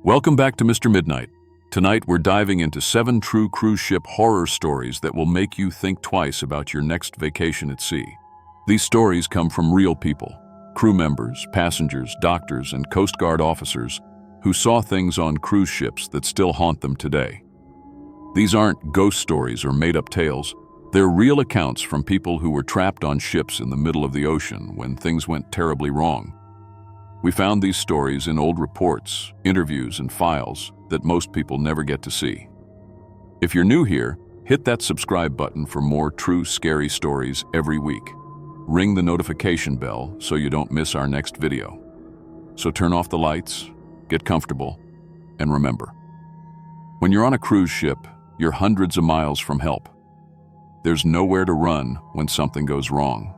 Welcome back to Mr. Midnight. Tonight we're diving into 7 true cruise ship horror stories that will make you think twice about your next vacation at sea. These stories come from real people, crew members, passengers, doctors, and Coast Guard officers who saw things on cruise ships that still haunt them today. These aren't ghost stories or made-up tales. They're real accounts from people who were trapped on ships in the middle of the ocean when things went terribly wrong. We found these stories in old reports, interviews, and files that most people never get to see. If you're new here, hit that subscribe button for more true scary stories every week. Ring the notification bell so you don't miss our next video. So turn off the lights, get comfortable, and remember, when you're on a cruise ship, you're hundreds of miles from help. There's nowhere to run when something goes wrong.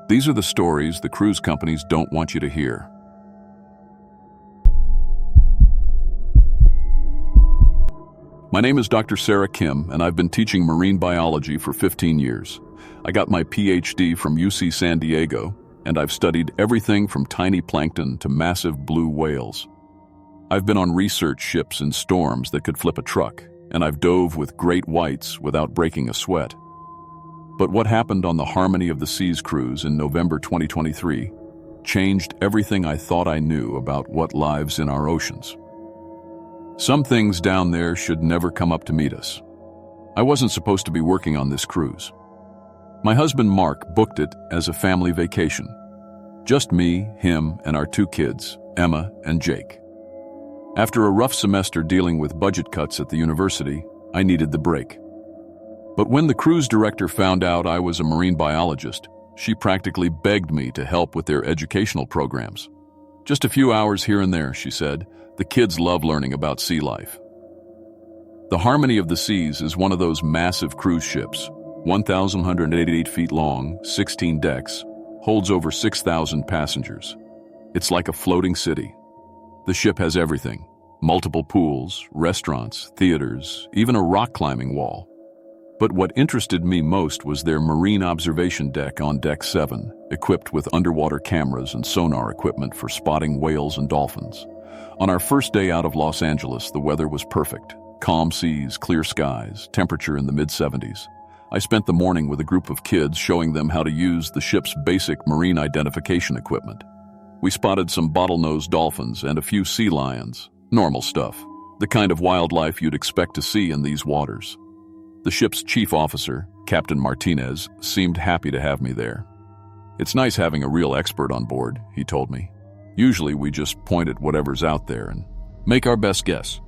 These are the stories the cruise companies don't want you to hear. My name is Dr. Sarah Kim, and I've been teaching marine biology for 15 years. I got my PhD from UC San Diego, and I've studied everything from tiny plankton to massive blue whales. I've been on research ships in storms that could flip a truck, and I've dove with great whites without breaking a sweat. But what happened on the Harmony of the Seas cruise in November 2023 changed everything I thought I knew about what lives in our oceans. Some things down there should never come up to meet us. I wasn't supposed to be working on this cruise. My husband Mark booked it as a family vacation. Just me, him, and our 2 kids, Emma and Jake. After a rough semester dealing with budget cuts at the university, I needed the break. But when the cruise director found out I was a marine biologist, she practically begged me to help with their educational programs. Just a few hours here and there, she said. The kids love learning about sea life. The Harmony of the Seas is one of those massive cruise ships, 1,188 feet long, 16 decks, holds over 6,000 passengers. It's like a floating city. The ship has everything: multiple pools, restaurants, theaters, even a rock climbing wall. But what interested me most was their marine observation deck on Deck 7, equipped with underwater cameras and sonar equipment for spotting whales and dolphins. On our first day out of Los Angeles, the weather was perfect. Calm seas, clear skies, temperature in the mid-70s. I spent the morning with a group of kids showing them how to use the ship's basic marine identification equipment. We spotted some bottlenose dolphins and a few sea lions. Normal stuff, the kind of wildlife you'd expect to see in these waters. The ship's chief officer, Captain Martinez, seemed happy to have me there. It's nice having a real expert on board, he told me. Usually we just point at whatever's out there and make our best guess.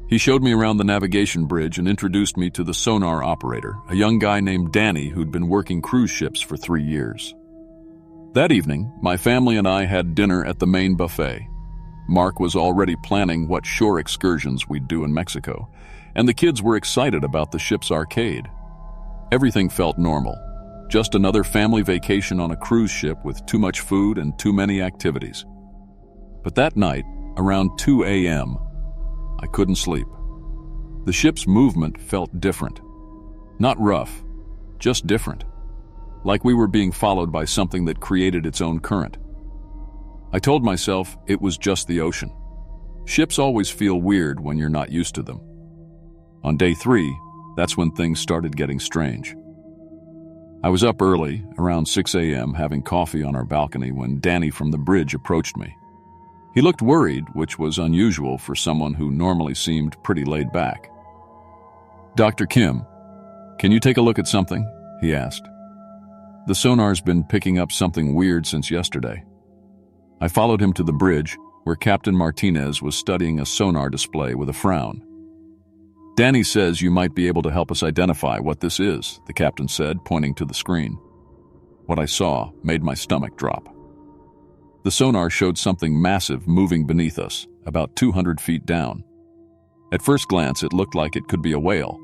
He showed me around the navigation bridge and introduced me to the sonar operator, a young guy named Danny who'd been working cruise ships for 3 years. That evening, my family and I had dinner at the main buffet. Mark was already planning what shore excursions we'd do in Mexico, and the kids were excited about the ship's arcade. Everything felt normal, just another family vacation on a cruise ship with too much food and too many activities. But that night, around 2 a.m., I couldn't sleep. The ship's movement felt different. Not rough, just different. Like we were being followed by something that created its own current. I told myself it was just the ocean. Ships always feel weird when you're not used to them. On day 3, that's when things started getting strange. I was up early, around 6 a.m., having coffee on our balcony when Danny from the bridge approached me. He looked worried, which was unusual for someone who normally seemed pretty laid back. "Dr. Kim, can you take a look at something?" he asked. "The sonar's been picking up something weird since yesterday." I followed him to the bridge, where Captain Martinez was studying a sonar display with a frown. "Danny says you might be able to help us identify what this is," the captain said, pointing to the screen. What I saw made my stomach drop. The sonar showed something massive moving beneath us, about 200 feet down. At first glance, it looked like it could be a whale.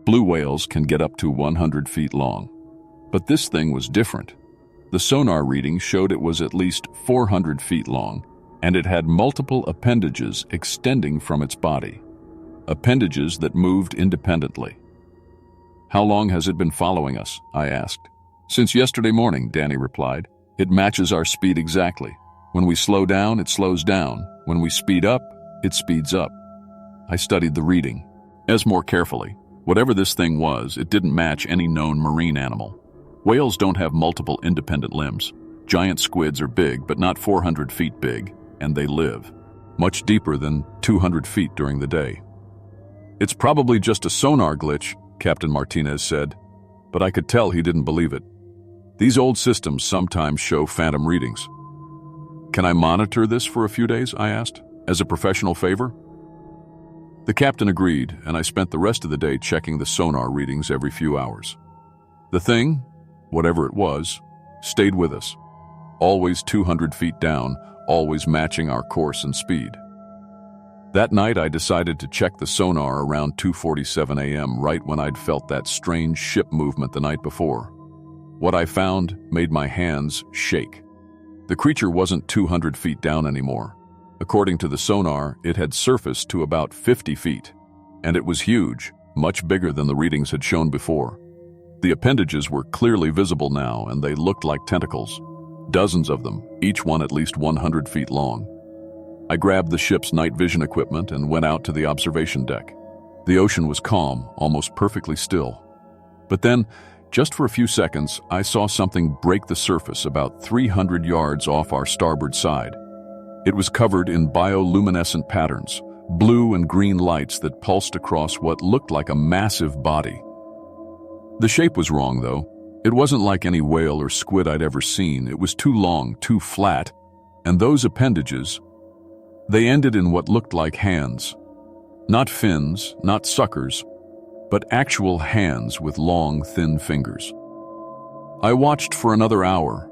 Blue whales can get up to 100 feet long. But this thing was different. The sonar reading showed it was at least 400 feet long, and it had multiple appendages extending from its body. Appendages that moved independently. "How long has it been following us?" I asked. "Since yesterday morning," Danny replied. "It matches our speed exactly. When we slow down, it slows down. When we speed up, It speeds up. I studied the reading, as more carefully. Whatever this thing was, it didn't match any known marine animal. Whales don't have multiple independent limbs. Giant squids are big, but not 400 feet big, and they live much deeper than 200 feet during the day. It's probably just a sonar glitch, Captain Martinez said, but I could tell he didn't believe it. These old systems sometimes show phantom readings. Can I monitor this for a few days, I asked, as a professional favor? The captain agreed, and I spent the rest of the day checking the sonar readings every few hours. The thing, whatever it was, stayed with us. Always 200 feet down, always matching our course and speed. That night I decided to check the sonar around 2:47 a.m., right when I'd felt that strange ship movement the night before. What I found made my hands shake. The creature wasn't 200 feet down anymore. According to the sonar, it had surfaced to about 50 feet, and it was huge, much bigger than the readings had shown before. The appendages were clearly visible now, and they looked like tentacles. Dozens of them, each one at least 100 feet long. I grabbed the ship's night vision equipment and went out to the observation deck. The ocean was calm, almost perfectly still. But then, just for a few seconds, I saw something break the surface about 300 yards off our starboard side. It was covered in bioluminescent patterns, blue and green lights that pulsed across what looked like a massive body. The shape was wrong, though. It wasn't like any whale or squid I'd ever seen. It was too long, too flat, and those appendages, they ended in what looked like hands. Not fins, not suckers, but actual hands with long, thin fingers. I watched for another hour,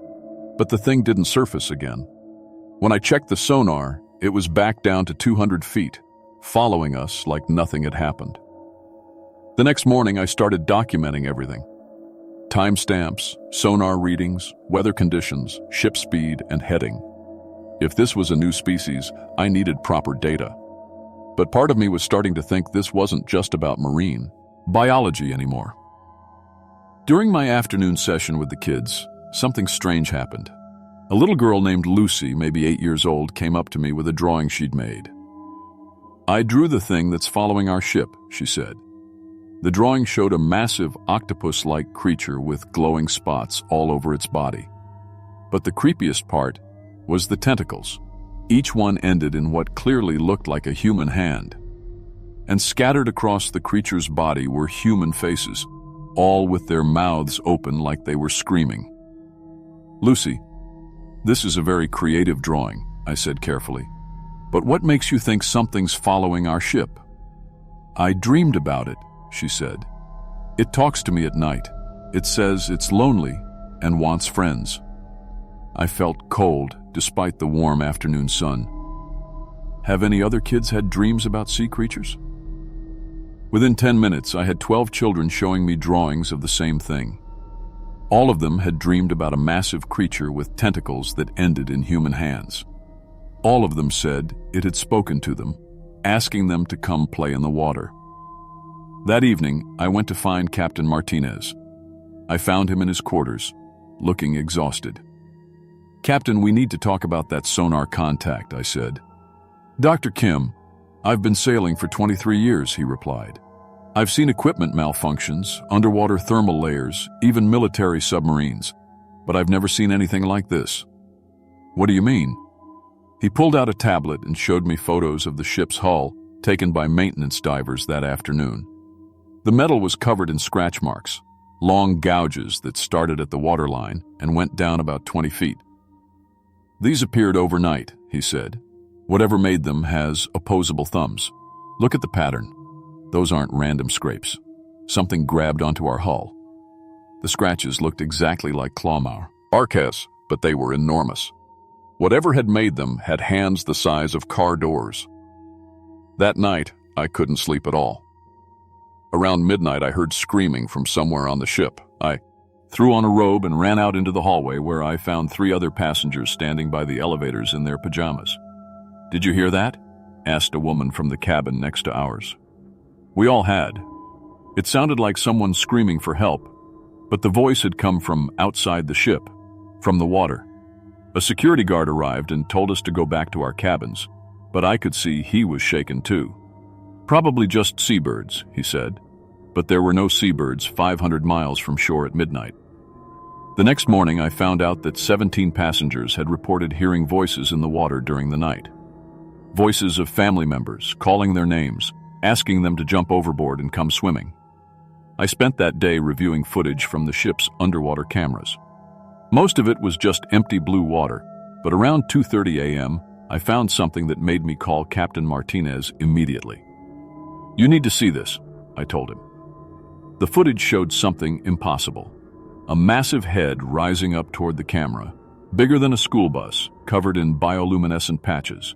but the thing didn't surface again. When I checked the sonar, it was back down to 200 feet, following us like nothing had happened. The next morning, I started documenting everything. Timestamps, sonar readings, weather conditions, ship speed, and heading. If this was a new species, I needed proper data. But part of me was starting to think this wasn't just about marine biology anymore. During my afternoon session with the kids, something strange happened. A little girl named Lucy, maybe 8 years old, came up to me with a drawing she'd made. "I drew the thing that's following our ship," she said. The drawing showed a massive octopus-like creature with glowing spots all over its body. But the creepiest part was the tentacles. Each one ended in what clearly looked like a human hand. And scattered across the creature's body were human faces, all with their mouths open like they were screaming. "Lucy, this is a very creative drawing," I said carefully. "But what makes you think something's following our ship?" "I dreamed about it," she said. "It talks to me at night. It says it's lonely and wants friends." I felt cold despite the warm afternoon sun. Have any other kids had dreams about sea creatures? Within 10 minutes, I had 12 children showing me drawings of the same thing. All of them had dreamed about a massive creature with tentacles that ended in human hands. All of them said it had spoken to them, asking them to come play in the water. That evening, I went to find Captain Martinez. I found him in his quarters, looking exhausted. "Captain, we need to talk about that sonar contact," I said. "Dr. Kim, I've been sailing for 23 years, he replied. "I've seen equipment malfunctions, underwater thermal layers, even military submarines, but I've never seen anything like this." "What do you mean?" He pulled out a tablet and showed me photos of the ship's hull taken by maintenance divers that afternoon. The metal was covered in scratch marks, long gouges that started at the waterline and went down about 20 feet. "These appeared overnight," he said. "Whatever made them has opposable thumbs. Look at the pattern. Those aren't random scrapes. Something grabbed onto our hull." The scratches looked exactly like claw marks, but they were enormous. Whatever had made them had hands the size of car doors. That night, I couldn't sleep at all. Around midnight, I heard screaming from somewhere on the ship. I threw on a robe and ran out into the hallway, where I found 3 other passengers standing by the elevators in their pajamas. "Did you hear that?" asked a woman from the cabin next to ours. We all had. It sounded like someone screaming for help, but the voice had come from outside the ship, from the water. A security guard arrived and told us to go back to our cabins. But I could see he was shaken too. "Probably just seabirds," he said. But there were no seabirds 500 miles from shore at midnight. The next morning, I found out that 17 passengers had reported hearing voices in the water during the night. Voices of family members calling their names, asking them to jump overboard and come swimming. I spent that day reviewing footage from the ship's underwater cameras. Most of it was just empty blue water, but around 2:30 a.m., I found something that made me call Captain Martinez immediately. "You need to see this," I told him. The footage showed something impossible. A massive head rising up toward the camera, bigger than a school bus, covered in bioluminescent patches.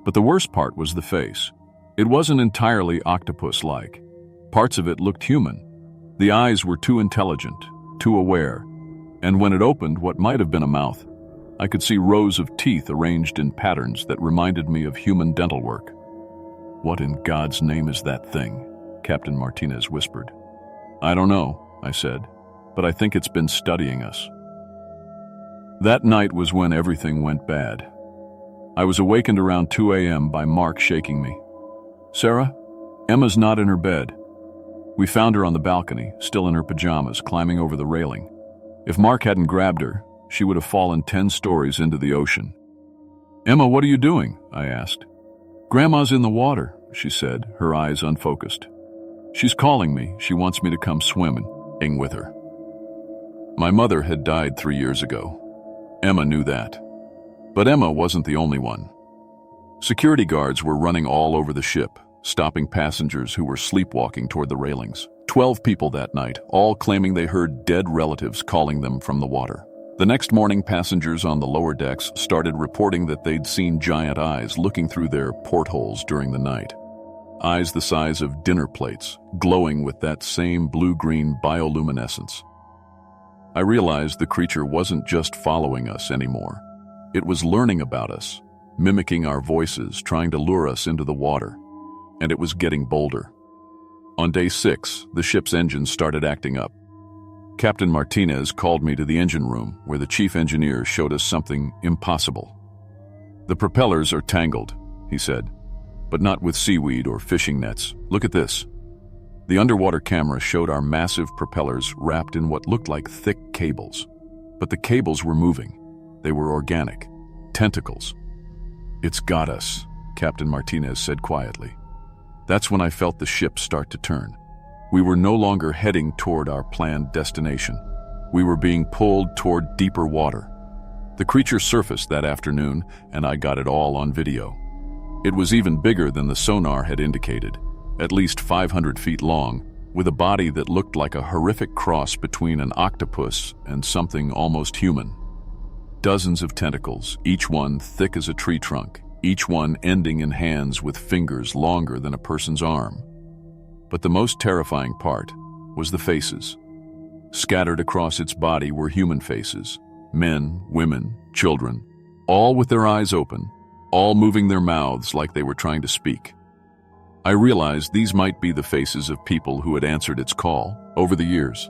But the worst part was the face. It wasn't entirely octopus-like. Parts of it looked human. The eyes were too intelligent, too aware, and when it opened what might have been a mouth, I could see rows of teeth arranged in patterns that reminded me of human dental work. "What in God's name is that thing?" Captain Martinez whispered. "I don't know," I said, "but I think it's been studying us." That night was when everything went bad. I was awakened around 2 a.m. by Mark shaking me. "Sarah, Emma's not in her bed." We found her on the balcony, still in her pajamas, climbing over the railing. If Mark hadn't grabbed her, she would have fallen 10 stories into the ocean. "Emma, what are you doing?" I asked. "Grandma's in the water," she said, her eyes unfocused. "She's calling me. She wants me to come swimming with her." My mother had died 3 years ago. Emma knew that. But Emma wasn't the only one. Security guards were running all over the ship, stopping passengers who were sleepwalking toward the railings. 12 people that night, all claiming they heard dead relatives calling them from the water. The next morning, passengers on the lower decks started reporting that they'd seen giant eyes looking through their portholes during the night. Eyes the size of dinner plates, glowing with that same blue-green bioluminescence. I realized the creature wasn't just following us anymore. It was learning about us, mimicking our voices, trying to lure us into the water. And it was getting bolder. On day 6, the ship's engines started acting up. Captain Martinez called me to the engine room, where the chief engineer showed us something impossible. "The propellers are tangled," he said, "but not with seaweed or fishing nets. Look at this." The underwater camera showed our massive propellers wrapped in what looked like thick cables. But the cables were moving. They were organic. Tentacles. "It's got us," Captain Martinez said quietly. That's when I felt the ship start to turn. We were no longer heading toward our planned destination. We were being pulled toward deeper water. The creature surfaced that afternoon, and I got it all on video. It was even bigger than the sonar had indicated, at least 500 feet long, with a body that looked like a horrific cross between an octopus and something almost human. Dozens of tentacles, each one thick as a tree trunk, each one ending in hands with fingers longer than a person's arm. But the most terrifying part was the faces. Scattered across its body were human faces, men, women, children, all with their eyes open, all moving their mouths like they were trying to speak. I realized these might be the faces of people who had answered its call over the years.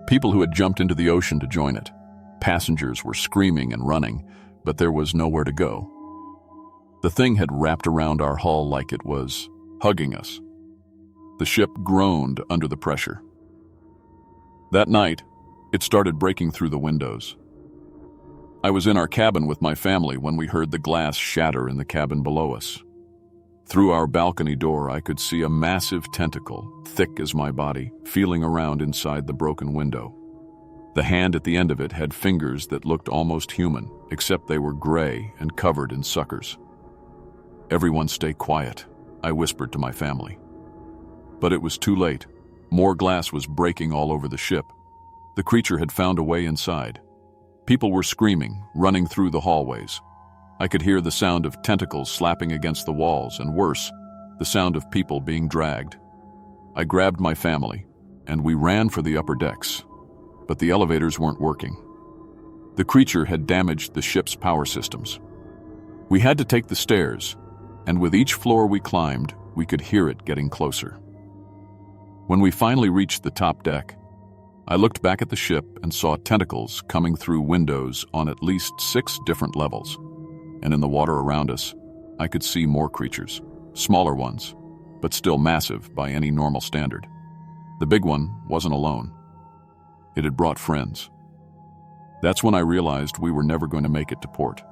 People who had jumped into the ocean to join it. Passengers were screaming and running, but there was nowhere to go. The thing had wrapped around our hull like it was hugging us. The ship groaned under the pressure. That night, it started breaking through the windows. I was in our cabin with my family when we heard the glass shatter in the cabin below us. Through our balcony door, I could see a massive tentacle, thick as my body, feeling around inside the broken window. The hand at the end of it had fingers that looked almost human, except they were gray and covered in suckers. "Everyone stay quiet," I whispered to my family. But it was too late. More glass was breaking all over the ship. The creature had found a way inside. People were screaming, running through the hallways. I could hear the sound of tentacles slapping against the walls, and worse, the sound of people being dragged. I grabbed my family, and we ran for the upper decks. But the elevators weren't working. The creature had damaged the ship's power systems. We had to take the stairs, and with each floor we climbed, we could hear it getting closer. When we finally reached the top deck, I looked back at the ship and saw tentacles coming through windows on at least 6 different levels. And in the water around us, I could see more creatures, smaller ones, but still massive by any normal standard. The big one wasn't alone. It had brought friends. That's when I realized we were never going to make it to port.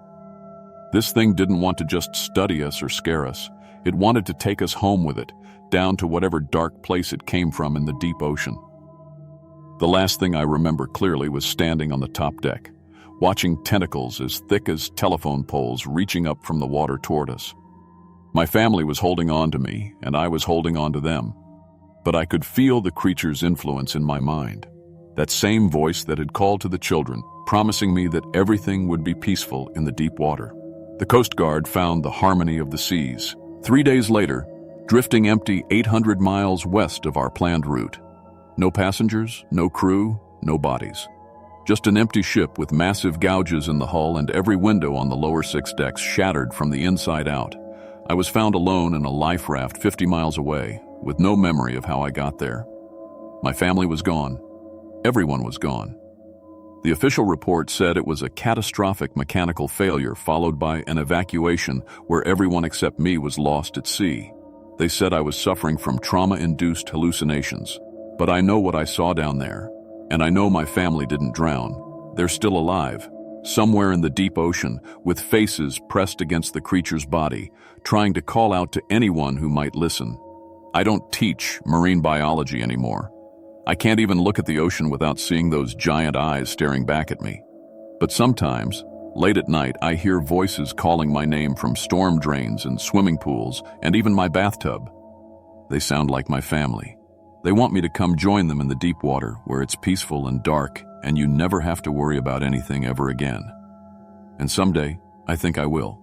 This thing didn't want to just study us or scare us. It wanted to take us home with it, down to whatever dark place it came from in the deep ocean. The last thing I remember clearly was standing on the top deck, watching tentacles as thick as telephone poles reaching up from the water toward us. My family was holding on to me, and I was holding on to them. But I could feel the creature's influence in my mind. That same voice that had called to the children, promising me that everything would be peaceful in the deep water. The Coast Guard found the harmony of the seas. 3 days later, drifting empty 800 miles west of our planned route. No passengers, no crew, no bodies. Just an empty ship with massive gouges in the hull and every window on the lower 6 decks shattered from the inside out. I was found alone in a life raft 50 miles away, with no memory of how I got there. My family was gone. Everyone was gone. The official report said it was a catastrophic mechanical failure followed by an evacuation where everyone except me was lost at sea. They said I was suffering from trauma-induced hallucinations. But I know what I saw down there, and I know my family didn't drown. They're still alive, somewhere in the deep ocean, with faces pressed against the creature's body, trying to call out to anyone who might listen. I don't teach marine biology anymore. I can't even look at the ocean without seeing those giant eyes staring back at me. But sometimes, late at night, I hear voices calling my name from storm drains and swimming pools, and even my bathtub. They sound like my family. They want me to come join them in the deep water, where it's peaceful and dark, and you never have to worry about anything ever again. And someday, I think I will.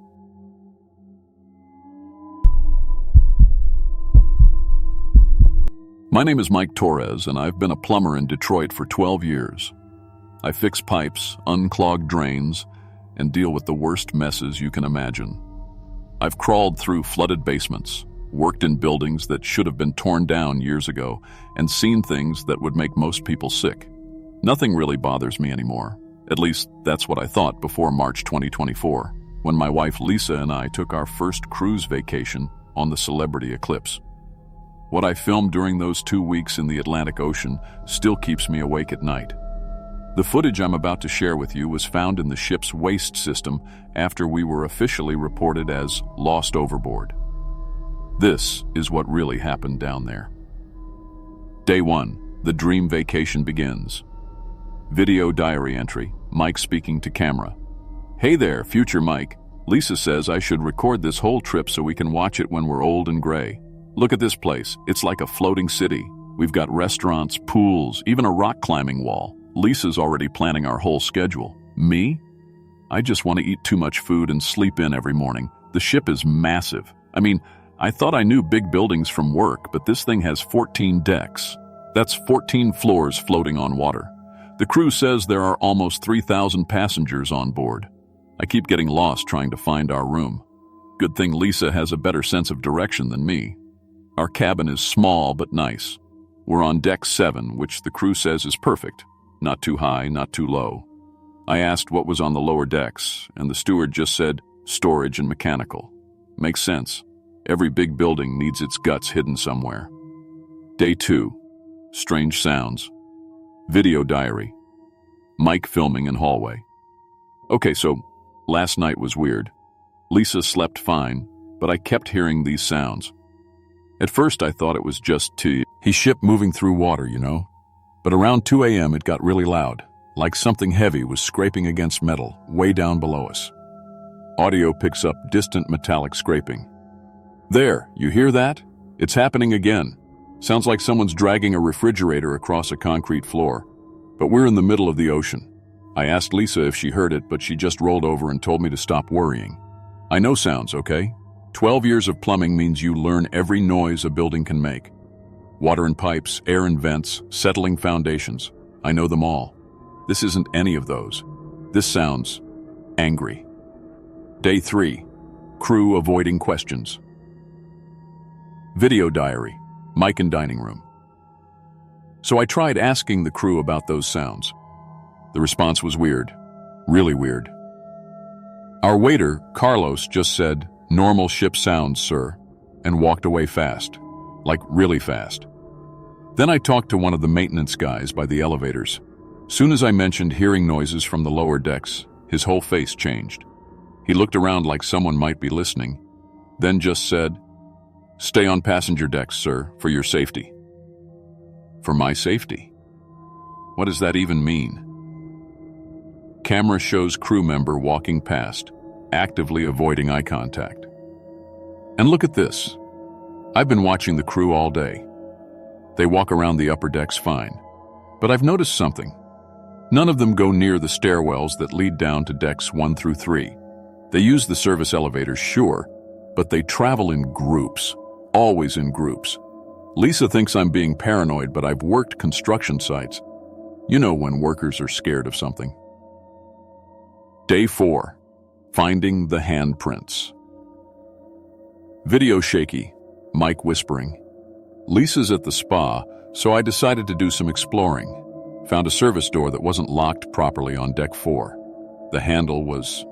My name is Mike Torres, and I've been a plumber in Detroit for 12 years. I fix pipes, unclog drains, and deal with the worst messes you can imagine. I've crawled through flooded basements, worked in buildings that should have been torn down years ago, and seen things that would make most people sick. Nothing really bothers me anymore. At least, that's what I thought before March 2024, when my wife Lisa and I took our first cruise vacation on the Celebrity Eclipse. What I filmed during those 2 weeks in the Atlantic Ocean still keeps me awake at night. The footage I'm about to share with you was found in the ship's waste system after we were officially reported as lost overboard. This is what really happened down there. Day 1, the dream vacation begins. Video diary entry, Mike speaking to camera. Hey there, future Mike. Lisa says I should record this whole trip so we can watch it when we're old and gray. Look at this place. It's like a floating city. We've got restaurants, pools, even a rock climbing wall. Lisa's already planning our whole schedule. Me? I just want to eat too much food and sleep in every morning. The ship is massive. I thought I knew big buildings from work, but this thing has 14 decks. That's 14 floors floating on water. The crew says there are almost 3,000 passengers on board. I keep getting lost trying to find our room. Good thing Lisa has a better sense of direction than me. Our cabin is small but nice. We're on deck 7, which the crew says is perfect. Not too high, not too low. I asked what was on the lower decks, and the steward just said storage and mechanical. Makes sense. Every big building needs its guts hidden somewhere. Day 2. Strange sounds. Video diary. Mike filming in hallway. Okay, so last night was weird. Lisa slept fine, but I kept hearing these sounds. At first I thought it was just his ship moving through water, you know? But around 2 a.m. it got really loud, like something heavy was scraping against metal way down below us. Audio picks up distant metallic scraping. There, you hear that? It's happening again. Sounds like someone's dragging a refrigerator across a concrete floor. But we're in the middle of the ocean. I asked Lisa if she heard it, but she just rolled over and told me to stop worrying. I know sounds, okay? 12 years of plumbing means you learn every noise a building can make. Water and pipes, air and vents, settling foundations. I know them all. This isn't any of those. This sounds angry. Day 3. Crew avoiding questions. Video diary. Mike in dining room. So I tried asking the crew about those sounds. The response was weird. Really weird. Our waiter, Carlos, just said, Normal ship sounds, sir, and walked away fast, like really fast. Then I talked to one of the maintenance guys by the elevators. Soon as I mentioned hearing noises from the lower decks, his whole face changed. He looked around like someone might be listening, then just said, "Stay on passenger decks, sir, for your safety." For my safety? What does that even mean? Camera shows crew member walking past, actively avoiding eye contact. And look at this. I've been watching the crew all day. They walk around the upper decks fine, but I've noticed something. None of them go near the stairwells that lead down to decks 1 through 3. They use the service elevators, sure, but they travel in groups, always in groups. Lisa thinks I'm being paranoid, but I've worked construction sites. You know when workers are scared of something. Day 4. Finding the handprints. Video shaky, Mike whispering. Lisa's at the spa, so I decided to do some exploring. Found a service door that wasn't locked properly on deck 4. The handle was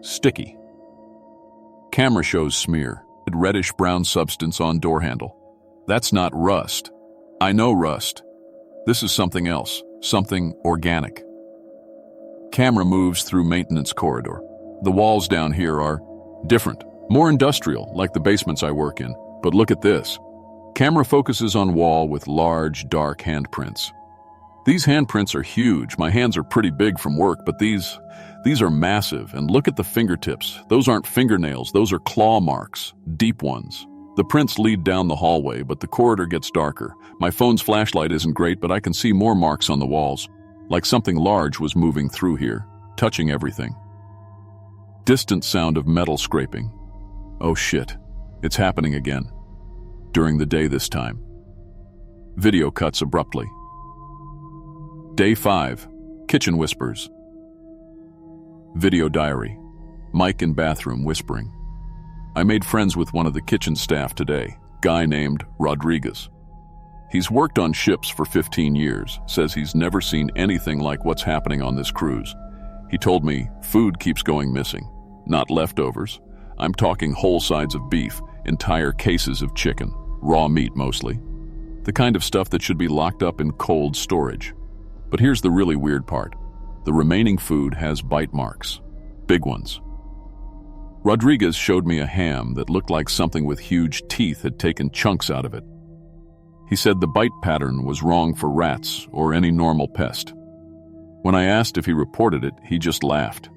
sticky. Camera shows smear, reddish-brown substance on door handle. That's not rust. I know rust. This is something else, something organic. Camera moves through maintenance corridor. The walls down here are different, more industrial, like the basements I work in. But look at this. Camera focuses on wall with large, dark handprints. These handprints are huge. My hands are pretty big from work, but these are massive. And look at the fingertips. Those aren't fingernails. Those are claw marks, deep ones. The prints lead down the hallway, but the corridor gets darker. My phone's flashlight isn't great, but I can see more marks on the walls, like something large was moving through here, touching everything. Distant sound of metal scraping. Oh shit, it's happening again. During the day this time. Video cuts abruptly. Day 5. Kitchen whispers. Video diary. Mike in bathroom whispering. I made friends with one of the kitchen staff today, guy named Rodriguez. He's worked on ships for 15 years, says he's never seen anything like what's happening on this cruise. He told me food keeps going missing, not leftovers. I'm talking whole sides of beef, entire cases of chicken, raw meat mostly. The kind of stuff that should be locked up in cold storage. But here's the really weird part. The remaining food has bite marks, big ones. Rodriguez showed me a ham that looked like something with huge teeth had taken chunks out of it. He said the bite pattern was wrong for rats or any normal pest. When I asked if he reported it, he just laughed.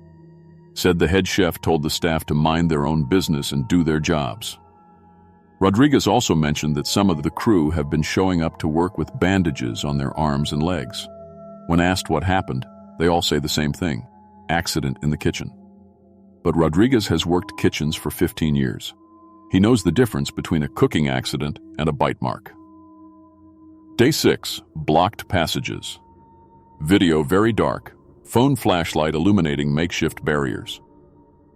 Said the head chef told the staff to mind their own business and do their jobs. Rodriguez also mentioned that some of the crew have been showing up to work with bandages on their arms and legs. When asked what happened, they all say the same thing: accident in the kitchen. But Rodriguez has worked kitchens for 15 years. He knows the difference between a cooking accident and a bite mark. Day 6. Blocked passages. Video very dark. Phone flashlight illuminating makeshift barriers.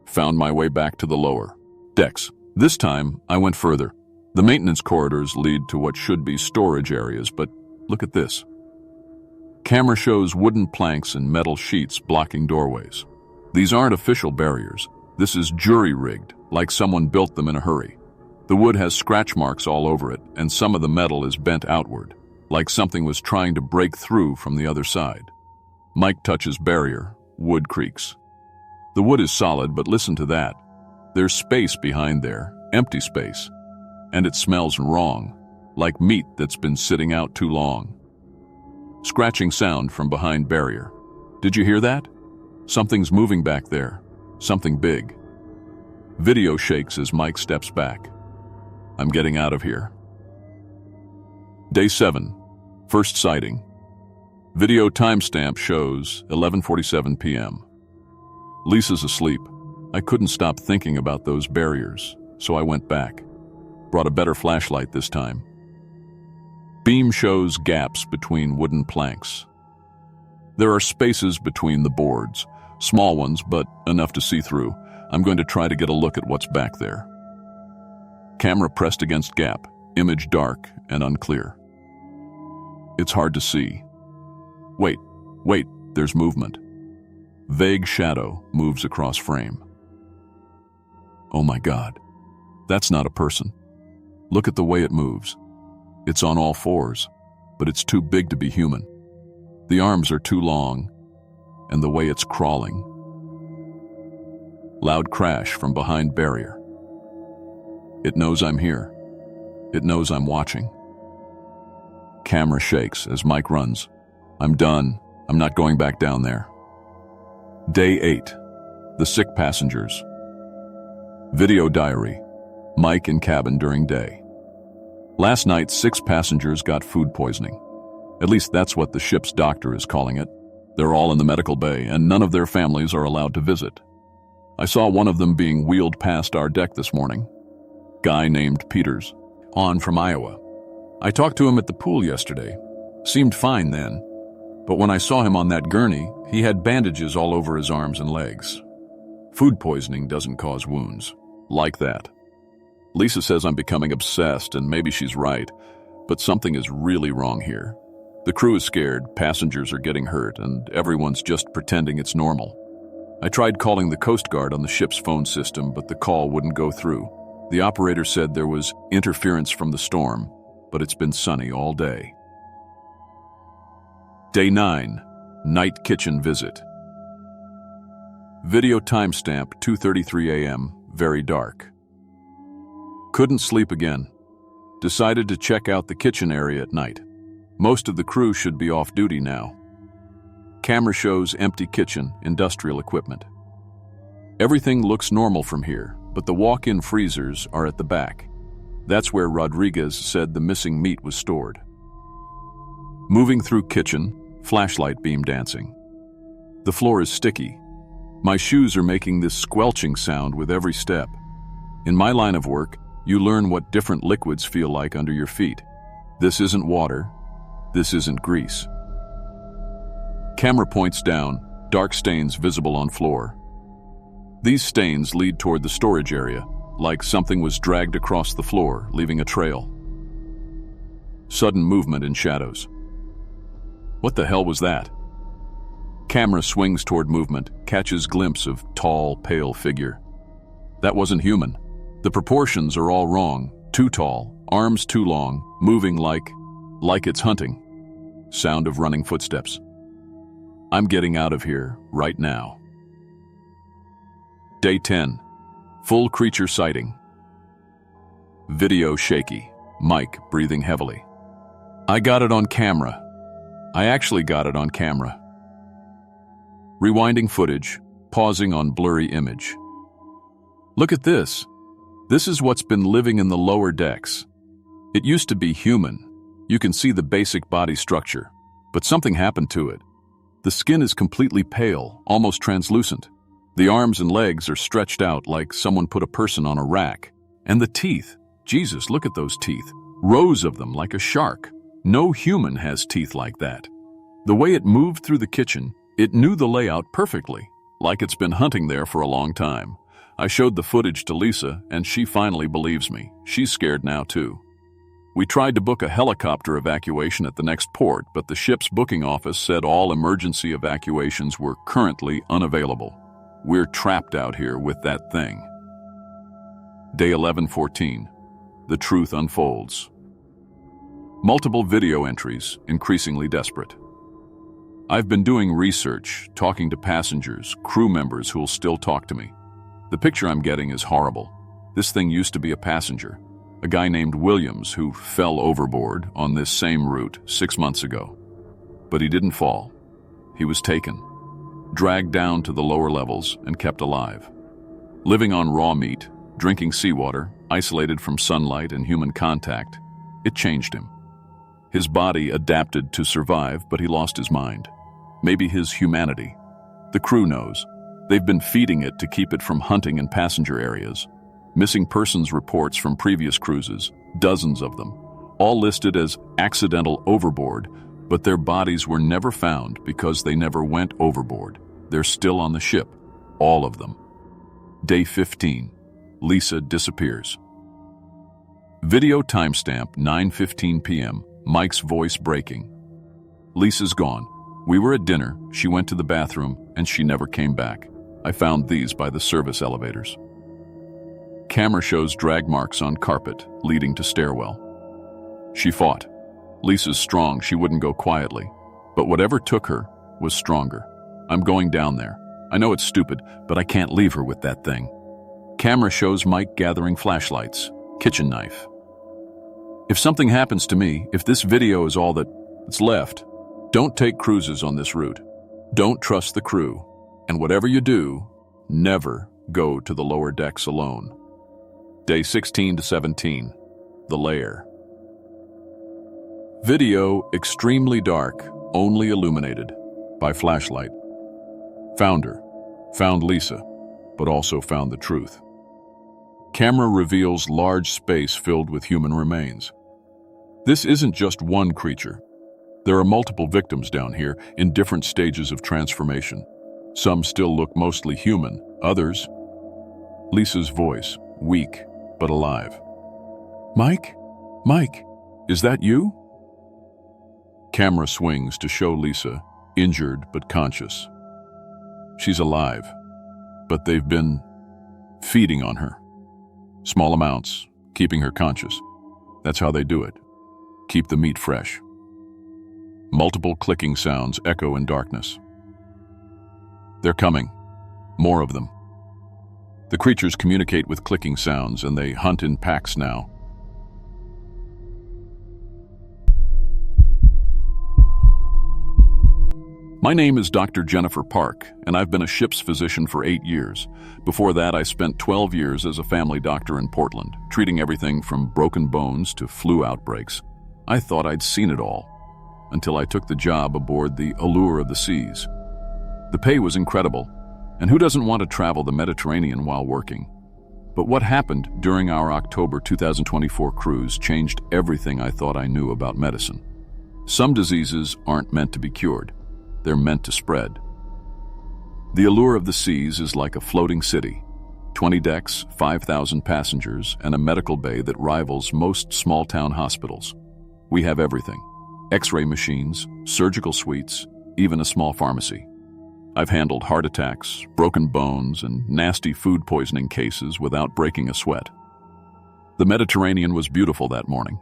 Found my way back to the lower decks. This time, I went further. The maintenance corridors lead to what should be storage areas, but look at this. Camera shows wooden planks and metal sheets blocking doorways. These aren't official barriers. This is jury-rigged, like someone built them in a hurry. The wood has scratch marks all over it, and some of the metal is bent outward, like something was trying to break through from the other side. Mike touches barrier, wood creaks. The wood is solid, but listen to that. There's space behind there, empty space. And it smells wrong, like meat that's been sitting out too long. Scratching sound from behind barrier. Did you hear that? Something's moving back there. Something big. Video shakes as Mike steps back. I'm getting out of here. Day 7. First sighting. Video timestamp shows 11:47 p.m. Lisa's asleep. I couldn't stop thinking about those barriers, so I went back. Brought a better flashlight this time. Beam shows gaps between wooden planks. There are spaces between the boards, small ones, but enough to see through. I'm going to try to get a look at what's back there. Camera pressed against gap, image dark and unclear. It's hard to see. Wait, there's movement. Vague shadow moves across frame. Oh my God. That's not a person. Look at the way it moves. It's on all fours, but it's too big to be human. The arms are too long, and the way it's crawling. Loud crash from behind barrier. It knows I'm here. It knows I'm watching. Camera shakes as Mike runs. I'm done. I'm not going back down there. Day 8. The sick passengers. Video diary. Mike in cabin during day. Last night, 6 passengers got food poisoning. At least that's what the ship's doctor is calling it. They're all in the medical bay, and none of their families are allowed to visit. I saw one of them being wheeled past our deck this morning. Guy named Peters, on from Iowa. I talked to him at the pool yesterday. Seemed fine then, but when I saw him on that gurney, he had bandages all over his arms and legs. Food poisoning doesn't cause wounds. Like that. Lisa says I'm becoming obsessed, and maybe she's right, but something is really wrong here. The crew is scared, passengers are getting hurt, and everyone's just pretending it's normal. I tried calling the Coast Guard on the ship's phone system, but the call wouldn't go through. The operator said there was interference from the storm, but it's been sunny all day. Day 9. Night kitchen visit. Video timestamp 2:33 a.m., very dark. Couldn't sleep again. Decided to check out the kitchen area at night. Most of the crew should be off duty now. Camera shows empty kitchen, industrial equipment. Everything looks normal from here, but the walk-in freezers are at the back. That's where Rodriguez said the missing meat was stored. Moving through kitchen, flashlight beam dancing. The floor is sticky. My shoes are making this squelching sound with every step. In my line of work, you learn what different liquids feel like under your feet. This isn't water. This isn't grease. Camera points down, dark stains visible on floor. These stains lead toward the storage area, like something was dragged across the floor, leaving a trail. Sudden movement in shadows. What the hell was that? Camera swings toward movement, catches glimpse of tall, pale figure. That wasn't human. The proportions are all wrong. Too tall, arms too long, moving like it's hunting. Sound of running footsteps. I'm getting out of here right now. Day 10. Full creature sighting. Video shaky. Mike breathing heavily. I got it on camera. I actually got it on camera. Rewinding footage, pausing on blurry image. Look at this. This is what's been living in the lower decks. It used to be human. You can see the basic body structure, but something happened to it. The skin is completely pale, almost translucent. The arms and legs are stretched out like someone put a person on a rack. And the teeth, Jesus, look at those teeth. Rows of them like a shark. No human has teeth like that. The way it moved through the kitchen, it knew the layout perfectly, like it's been hunting there for a long time. I showed the footage to Lisa, and she finally believes me. She's scared now, too. We tried to book a helicopter evacuation at the next port, but the ship's booking office said all emergency evacuations were currently unavailable. We're trapped out here with that thing. Day 11:14. The truth unfolds. Multiple video entries, increasingly desperate. I've been doing research, talking to passengers, crew members who'll still talk to me. The picture I'm getting is horrible. This thing used to be a passenger, a guy named Williams who fell overboard on this same route 6 months ago. But he didn't fall. He was taken, dragged down to the lower levels and kept alive. Living on raw meat, drinking seawater, isolated from sunlight and human contact, it changed him. His body adapted to survive, but he lost his mind. Maybe his humanity. The crew knows. They've been feeding it to keep it from hunting in passenger areas. Missing persons reports from previous cruises, dozens of them, all listed as accidental overboard, but their bodies were never found because they never went overboard. They're still on the ship, all of them. Day 15. Lisa disappears. Video timestamp 9:15 p.m. Mike's voice breaking. Lisa's gone. We were at dinner, she went to the bathroom, and she never came back. I found these by the service elevators. Camera shows drag marks on carpet leading to stairwell. She fought. Lisa's strong, she wouldn't go quietly. But whatever took her was stronger. I'm going down there. I know it's stupid, but I can't leave her with that thing. Camera shows Mike gathering flashlights, kitchen knife. If something happens to me, if this video is all that's left, don't take cruises on this route. Don't trust the crew. And whatever you do, never go to the lower decks alone. Day 16 to 17, The Lair. Video extremely dark, only illuminated by flashlight. Found her, found Lisa, but also found the truth. Camera reveals large space filled with human remains. This isn't just one creature. There are multiple victims down here in different stages of transformation. Some still look mostly human, others... Lisa's voice, weak but alive. Mike? Mike, is that you? Camera swings to show Lisa, injured but conscious. She's alive, but they've been feeding on her. Small amounts, keeping her conscious. That's how they do it. Keep the meat fresh. Multiple clicking sounds echo in darkness. They're coming. More of them. The creatures communicate with clicking sounds, and they hunt in packs now. My name is Dr. Jennifer Park, and I've been a ship's physician for 8 years. Before that, I spent 12 years as a family doctor in Portland, treating everything from broken bones to flu outbreaks. I thought I'd seen it all, until I took the job aboard the Allure of the Seas. The pay was incredible, and who doesn't want to travel the Mediterranean while working? But what happened during our October 2024 cruise changed everything I thought I knew about medicine. Some diseases aren't meant to be cured. They're meant to spread. The Allure of the Seas is like a floating city. 20 decks, 5,000 passengers, and a medical bay that rivals most small-town hospitals. We have everything. X-ray machines, surgical suites, even a small pharmacy. I've handled heart attacks, broken bones, and nasty food poisoning cases without breaking a sweat. The Mediterranean was beautiful that morning.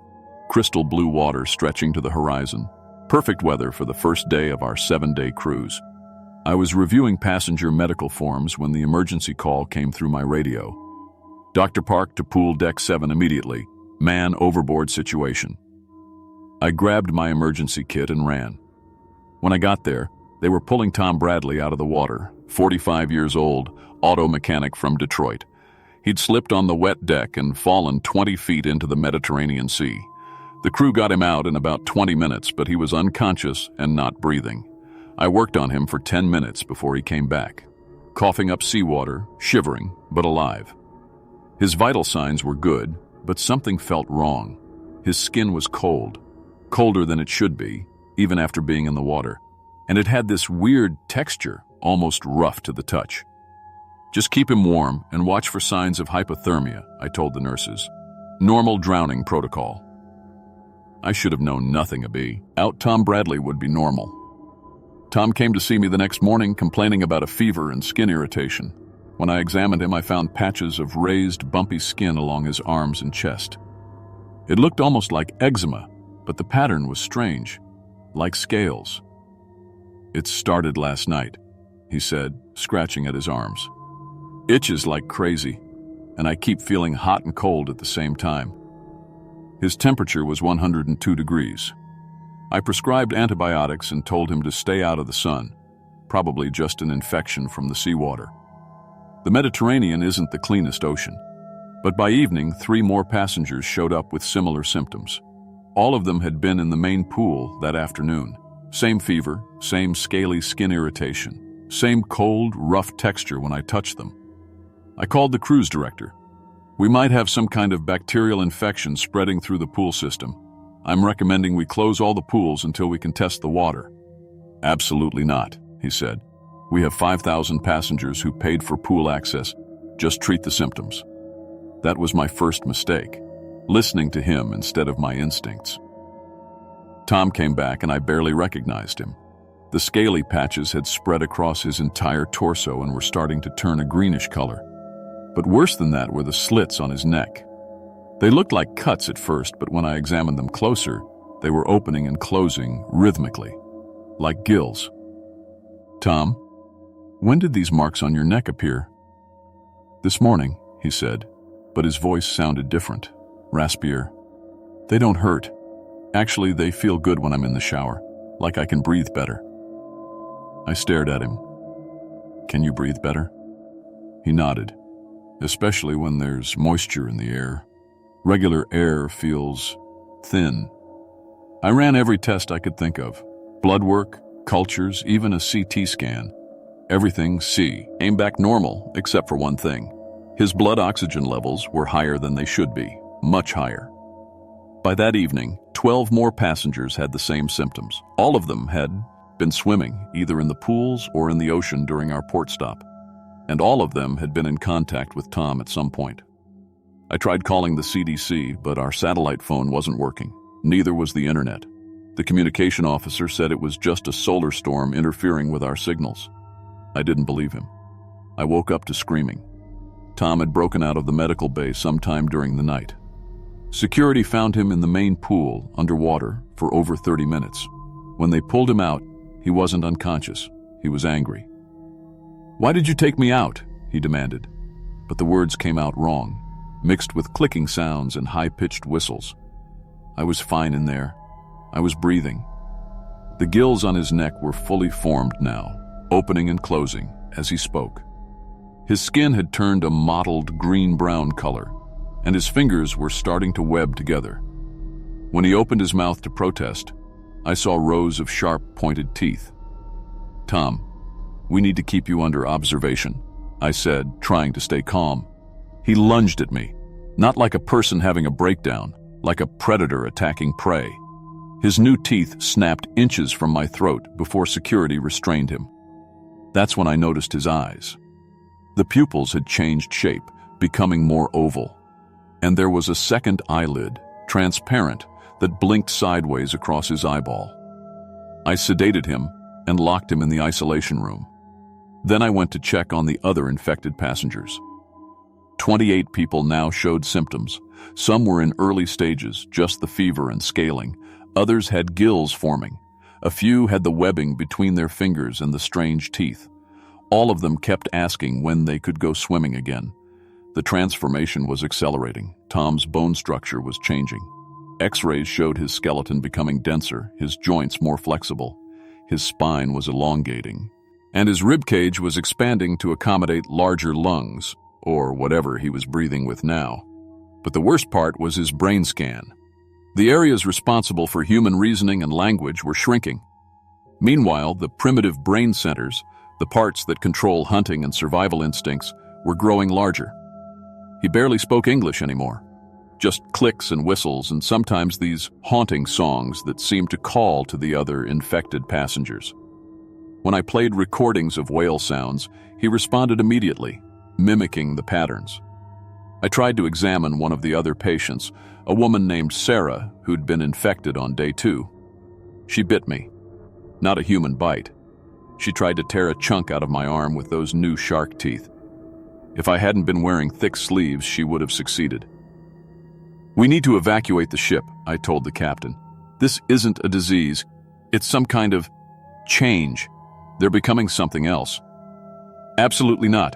Crystal blue water stretching to the horizon. Perfect weather for the first day of our 7-day cruise. I was reviewing passenger medical forms when the emergency call came through my radio. Dr. Park to pool deck 7 immediately. Man overboard situation. I grabbed my emergency kit and ran. When I got there, they were pulling Tom Bradley out of the water, 45 years old, auto mechanic from Detroit. He'd slipped on the wet deck and fallen 20 feet into the Mediterranean Sea. The crew got him out in about 20 minutes, but he was unconscious and not breathing. I worked on him for 10 minutes before he came back, coughing up seawater, shivering, but alive. His vital signs were good, but something felt wrong. His skin was cold, colder than it should be, even after being in the water. And it had this weird texture, almost rough to the touch. Just keep him warm and watch for signs of hypothermia, I told the nurses. Normal drowning protocol. I should have known nothing about Tom Bradley would be normal. Tom came to see me the next morning complaining about a fever and skin irritation. When I examined him, I found patches of raised, bumpy skin along his arms and chest. It looked almost like eczema, but the pattern was strange, like scales. It started last night, he said, scratching at his arms. Itches like crazy, and I keep feeling hot and cold at the same time. His temperature was 102 degrees. I prescribed antibiotics and told him to stay out of the sun, probably just an infection from the seawater. The Mediterranean isn't the cleanest ocean, but by evening, 3 more passengers showed up with similar symptoms. All of them had been in the main pool that afternoon. Same fever, same scaly skin irritation, same cold, rough texture when I touched them. I called the cruise director. We might have some kind of bacterial infection spreading through the pool system. I'm recommending we close all the pools until we can test the water. Absolutely not, he said. We have 5,000 passengers who paid for pool access. Just treat the symptoms. That was my first mistake, listening to him instead of my instincts. Tom came back and I barely recognized him. The scaly patches had spread across his entire torso and were starting to turn a greenish color. But worse than that were the slits on his neck. They looked like cuts at first, but when I examined them closer, they were opening and closing rhythmically, like gills. "Tom, when did these marks on your neck appear?" "This morning," he said, but his voice sounded different, raspier. "They don't hurt. Actually, they feel good when I'm in the shower, like I can breathe better." I stared at him. "Can you breathe better?" He nodded, "Especially when there's moisture in the air. Regular air feels thin." I ran every test I could think of. Blood work, cultures, even a CT scan. Everything C, came back normal, except for one thing. His blood oxygen levels were higher than they should be, much higher. By that evening, 12 more passengers had the same symptoms. All of them had been swimming, either in the pools or in the ocean during our port stop. And all of them had been in contact with Tom at some point. I tried calling the CDC, but our satellite phone wasn't working. Neither was the internet. The communication officer said it was just a solar storm interfering with our signals. I didn't believe him. I woke up to screaming. Tom had broken out of the medical bay sometime during the night. Security found him in the main pool, underwater, for over 30 minutes. When they pulled him out, he wasn't unconscious. He was angry. "Why did you take me out?" he demanded. But the words came out wrong, mixed with clicking sounds and high-pitched whistles. I was fine in there. I was breathing. The gills on his neck were fully formed now, opening and closing as he spoke. His skin had turned a mottled green-brown color, and his fingers were starting to web together. When he opened his mouth to protest, I saw rows of sharp, pointed teeth. "Tom, we need to keep you under observation," I said, trying to stay calm. He lunged at me, not like a person having a breakdown, like a predator attacking prey. His new teeth snapped inches from my throat before security restrained him. That's when I noticed his eyes. The pupils had changed shape, becoming more oval. And there was a second eyelid, transparent, that blinked sideways across his eyeball. I sedated him and locked him in the isolation room. Then I went to check on the other infected passengers. 28 people now showed symptoms. Some were in early stages, just the fever and scaling. Others had gills forming. A few had the webbing between their fingers and the strange teeth. All of them kept asking when they could go swimming again. The transformation was accelerating. Tom's bone structure was changing. X-rays showed his skeleton becoming denser, his joints more flexible. His spine was elongating, and his ribcage was expanding to accommodate larger lungs, or whatever he was breathing with now. But the worst part was his brain scan. The areas responsible for human reasoning and language were shrinking. Meanwhile, the primitive brain centers, the parts that control hunting and survival instincts, were growing larger. He barely spoke English anymore. Just clicks and whistles, and sometimes these haunting songs that seemed to call to the other infected passengers. When I played recordings of whale sounds, he responded immediately, mimicking the patterns. I tried to examine one of the other patients, a woman named Sarah, who'd been infected on day 2. She bit me. Not a human bite. She tried to tear a chunk out of my arm with those new shark teeth. If I hadn't been wearing thick sleeves, she would have succeeded. "We need to evacuate the ship," I told the captain. "This isn't a disease. It's some kind of change. They're becoming something else." "Absolutely not.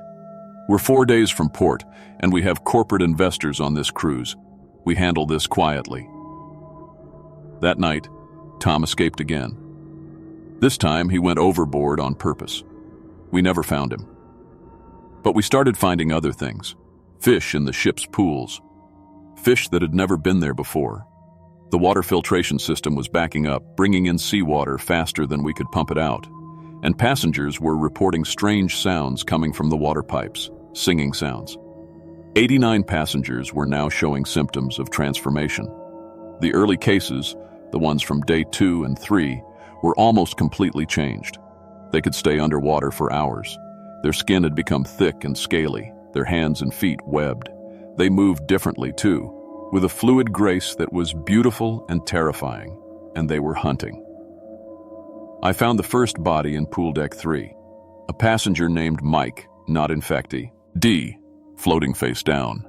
We're 4 days from port, and we have corporate investors on this cruise. We handle this quietly." That night, Tom escaped again. This time, he went overboard on purpose. We never found him. But we started finding other things. Fish in the ship's pools. Fish that had never been there before. The water filtration system was backing up, bringing in seawater faster than we could pump it out. And passengers were reporting strange sounds coming from the water pipes, singing sounds. 89 passengers were now showing symptoms of transformation. The early cases, the ones from day 2 and 3, were almost completely changed. They could stay underwater for hours. Their skin had become thick and scaly, their hands and feet webbed. They moved differently too, with a fluid grace that was beautiful and terrifying, and they were hunting. I found the first body in pool deck 3, a passenger named Mike, not infectee. D, floating face down.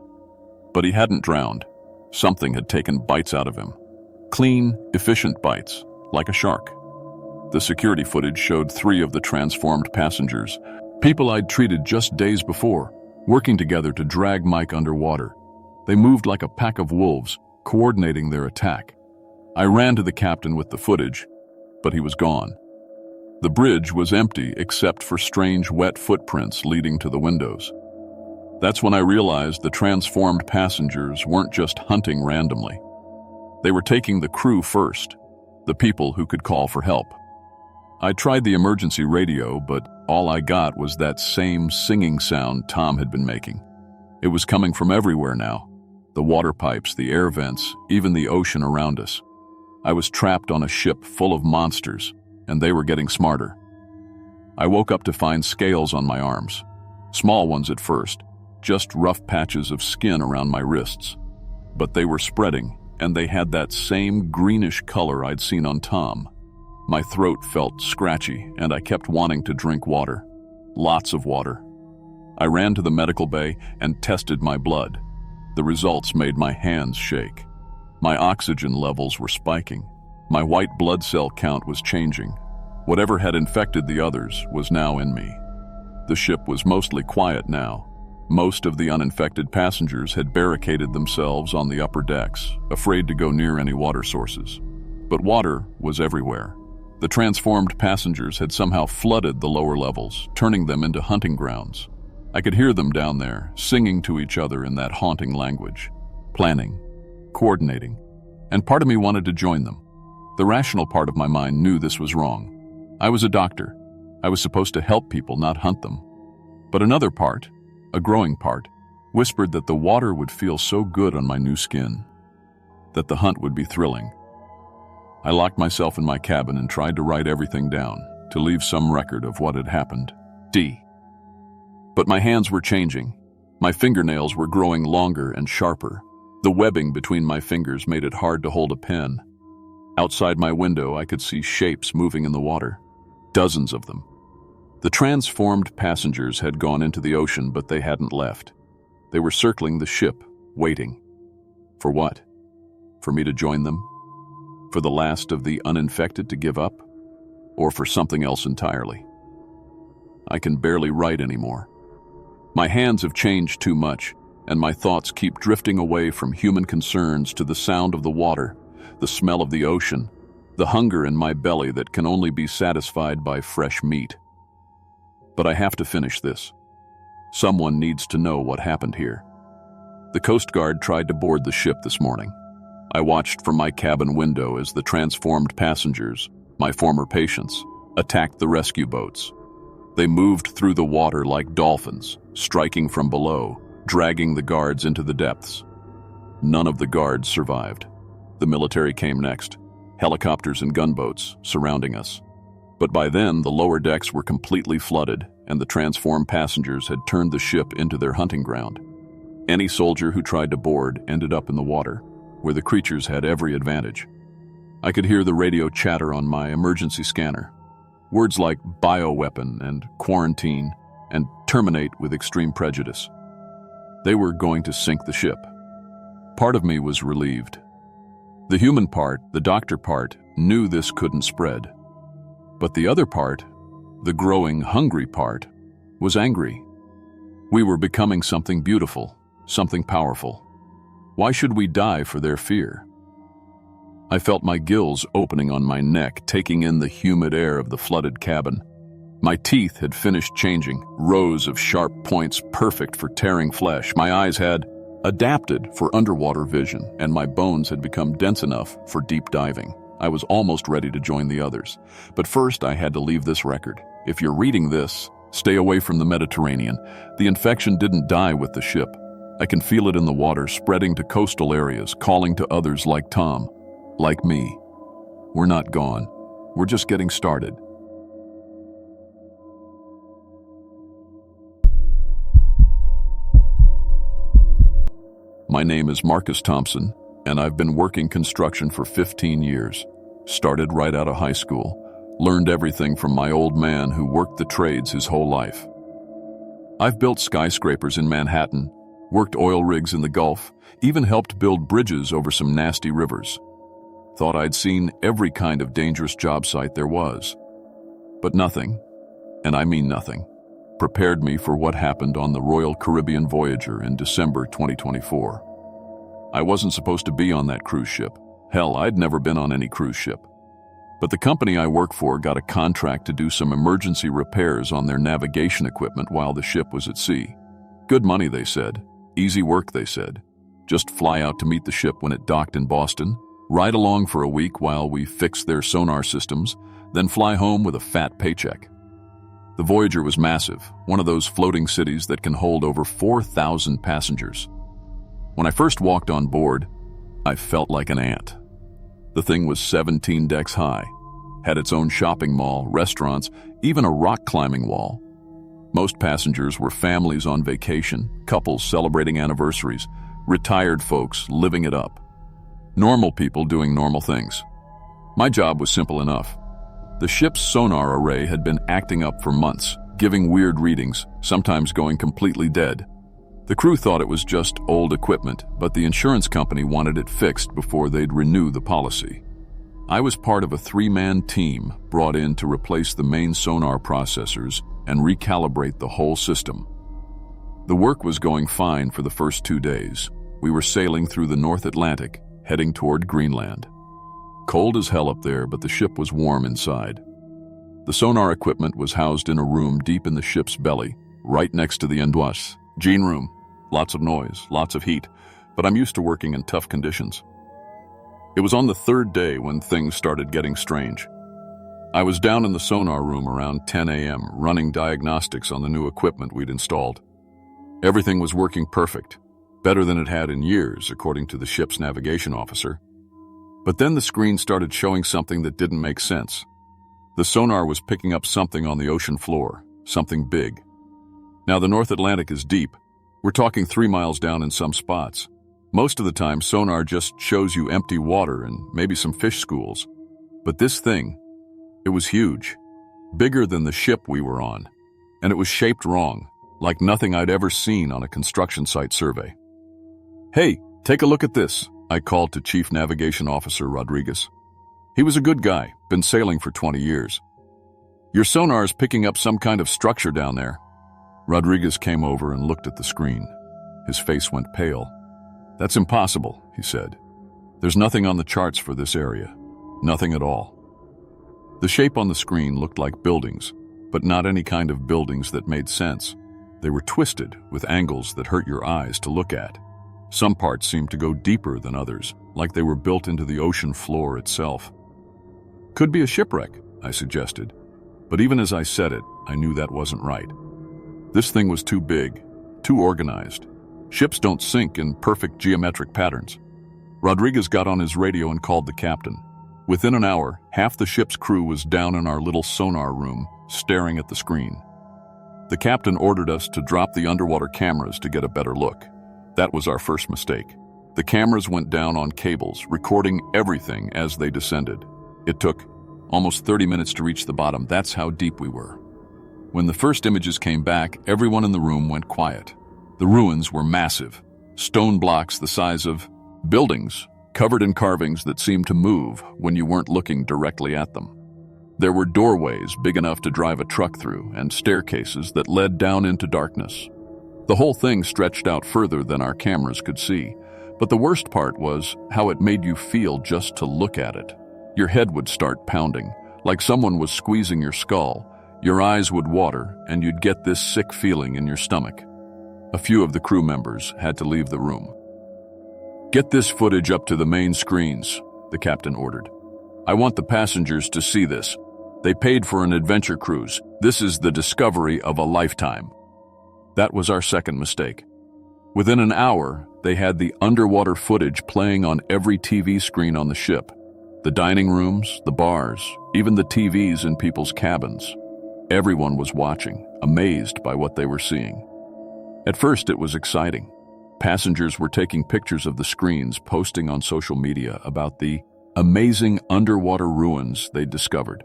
But he hadn't drowned. Something had taken bites out of him. Clean, efficient bites, like a shark. The security footage showed 3 of the transformed passengers, people I'd treated just days before, working together to drag Mike underwater. They moved like a pack of wolves, coordinating their attack. I ran to the captain with the footage, but he was gone. The bridge was empty except for strange wet footprints leading to the windows. That's when I realized the transformed passengers weren't just hunting randomly. They were taking the crew first, the people who could call for help. I tried the emergency radio, but all I got was that same singing sound Tom had been making. It was coming from everywhere now. The water pipes, the air vents, even the ocean around us. I was trapped on a ship full of monsters, and they were getting smarter. I woke up to find scales on my arms. Small ones at first, just rough patches of skin around my wrists. But they were spreading, and they had that same greenish color I'd seen on Tom. My throat felt scratchy, and I kept wanting to drink water. Lots of water. I ran to the medical bay and tested my blood. The results made my hands shake. My oxygen levels were spiking. My white blood cell count was changing. Whatever had infected the others was now in me. The ship was mostly quiet now. Most of the uninfected passengers had barricaded themselves on the upper decks, afraid to go near any water sources. But water was everywhere. The transformed passengers had somehow flooded the lower levels, turning them into hunting grounds. I could hear them down there, singing to each other in that haunting language, planning, coordinating, and part of me wanted to join them. The rational part of my mind knew this was wrong. I was a doctor. I was supposed to help people, not hunt them. But another part, a growing part, whispered that the water would feel so good on my new skin, that the hunt would be thrilling. I locked myself in my cabin and tried to write everything down, to leave some record of what had happened. But my hands were changing. My fingernails were growing longer and sharper. The webbing between my fingers made it hard to hold a pen. Outside my window, I could see shapes moving in the water. Dozens of them. The transformed passengers had gone into the ocean, but they hadn't left. They were circling the ship, waiting. For what? For me to join them? For the last of the uninfected to give up? Or for something else entirely? I can barely write anymore. My hands have changed too much, and my thoughts keep drifting away from human concerns to the sound of the water, the smell of the ocean, the hunger in my belly that can only be satisfied by fresh meat. But I have to finish this. Someone needs to know what happened here. The Coast Guard tried to board the ship this morning. I watched from my cabin window as the transformed passengers, my former patients, attacked the rescue boats. They moved through the water like dolphins, striking from below, dragging the guards into the depths. None of the guards survived. The military came next, helicopters and gunboats surrounding us. But by then, the lower decks were completely flooded, and the transformed passengers had turned the ship into their hunting ground. Any soldier who tried to board ended up in the water, where the creatures had every advantage. I could hear the radio chatter on my emergency scanner. Words like bioweapon and quarantine and terminate with extreme prejudice. They were going to sink the ship. Part of me was relieved. The human part, the doctor part, knew this couldn't spread. But the other part, the growing, hungry part, was angry. We were becoming something beautiful, something powerful. Why should we die for their fear? I felt my gills opening on my neck, taking in the humid air of the flooded cabin. My teeth had finished changing, rows of sharp points perfect for tearing flesh. My eyes had adapted for underwater vision, and my bones had become dense enough for deep diving. I was almost ready to join the others. But first, I had to leave this record. If you're reading this, stay away from the Mediterranean. The infection didn't die with the ship. I can feel it in the water, spreading to coastal areas, calling to others like Tom, like me. We're not gone. We're just getting started. My name is Marcus Thompson, and I've been working construction for 15 years. Started right out of high school. Learned everything from my old man who worked the trades his whole life. I've built skyscrapers in Manhattan, worked oil rigs in the Gulf, even helped build bridges over some nasty rivers. Thought I'd seen every kind of dangerous job site there was. But nothing, and I mean nothing, prepared me for what happened on the Royal Caribbean Voyager in December 2024. I wasn't supposed to be on that cruise ship. Hell, I'd never been on any cruise ship. But the company I work for got a contract to do some emergency repairs on their navigation equipment while the ship was at sea. Good money, they said. Easy work, they said. Just fly out to meet the ship when it docked in Boston, ride along for a week while we fix their sonar systems, then fly home with a fat paycheck. The Voyager was massive, one of those floating cities that can hold over 4,000 passengers. When I first walked on board, I felt like an ant. The thing was 17 decks high, had its own shopping mall, restaurants, even a rock climbing wall. Most passengers were families on vacation, couples celebrating anniversaries, retired folks living it up. Normal people doing normal things. My job was simple enough. The ship's sonar array had been acting up for months, giving weird readings, sometimes going completely dead. The crew thought it was just old equipment, but the insurance company wanted it fixed before they'd renew the policy. I was part of a 3-man team brought in to replace the main sonar processors and recalibrate the whole system. The work was going fine for the first 2 days. We were sailing through the North Atlantic, heading toward Greenland. Cold as hell up there, but the ship was warm inside. The sonar equipment was housed in a room deep in the ship's belly, right next to the enduas, gene room. Lots of noise, lots of heat, but I'm used to working in tough conditions. It was on the 3rd day when things started getting strange. I was down in the sonar room around 10 a.m. running diagnostics on the new equipment we'd installed. Everything was working perfect, better than it had in years, according to the ship's navigation officer. But then the screen started showing something that didn't make sense. The sonar was picking up something on the ocean floor, something big. Now the North Atlantic is deep. We're talking 3 miles down in some spots. Most of the time, sonar just shows you empty water and maybe some fish schools. But this thing, it was huge, bigger than the ship we were on, and it was shaped wrong, like nothing I'd ever seen on a construction site survey. "Hey, take a look at this," I called to Chief Navigation Officer Rodriguez. He was a good guy, been sailing for 20 years. "Your sonar is picking up some kind of structure down there." Rodriguez came over and looked at the screen. His face went pale. "That's impossible," he said. "There's nothing on the charts for this area. Nothing at all." The shape on the screen looked like buildings, but not any kind of buildings that made sense. They were twisted, with angles that hurt your eyes to look at. Some parts seemed to go deeper than others, like they were built into the ocean floor itself. "Could be a shipwreck," I suggested. But even as I said it, I knew that wasn't right. This thing was too big, too organized. Ships don't sink in perfect geometric patterns. Rodriguez got on his radio and called the captain. Within an hour, half the ship's crew was down in our little sonar room, staring at the screen. The captain ordered us to drop the underwater cameras to get a better look. That was our first mistake. The cameras went down on cables, recording everything as they descended. It took almost 30 minutes to reach the bottom. That's how deep we were. When the first images came back, everyone in the room went quiet. The ruins were massive, stone blocks the size of buildings, covered in carvings that seemed to move when you weren't looking directly at them. There were doorways big enough to drive a truck through and staircases that led down into darkness. The whole thing stretched out further than our cameras could see, but the worst part was how it made you feel just to look at it. Your head would start pounding, like someone was squeezing your skull. Your eyes would water, and you'd get this sick feeling in your stomach. A few of the crew members had to leave the room. "Get this footage up to the main screens," the captain ordered. "I want the passengers to see this. They paid for an adventure cruise. This is the discovery of a lifetime." That was our second mistake. Within an hour, they had the underwater footage playing on every TV screen on the ship. The dining rooms, the bars, even the TVs in people's cabins. Everyone was watching, amazed by what they were seeing. At first, it was exciting. Passengers were taking pictures of the screens, posting on social media about the amazing underwater ruins they'd discovered.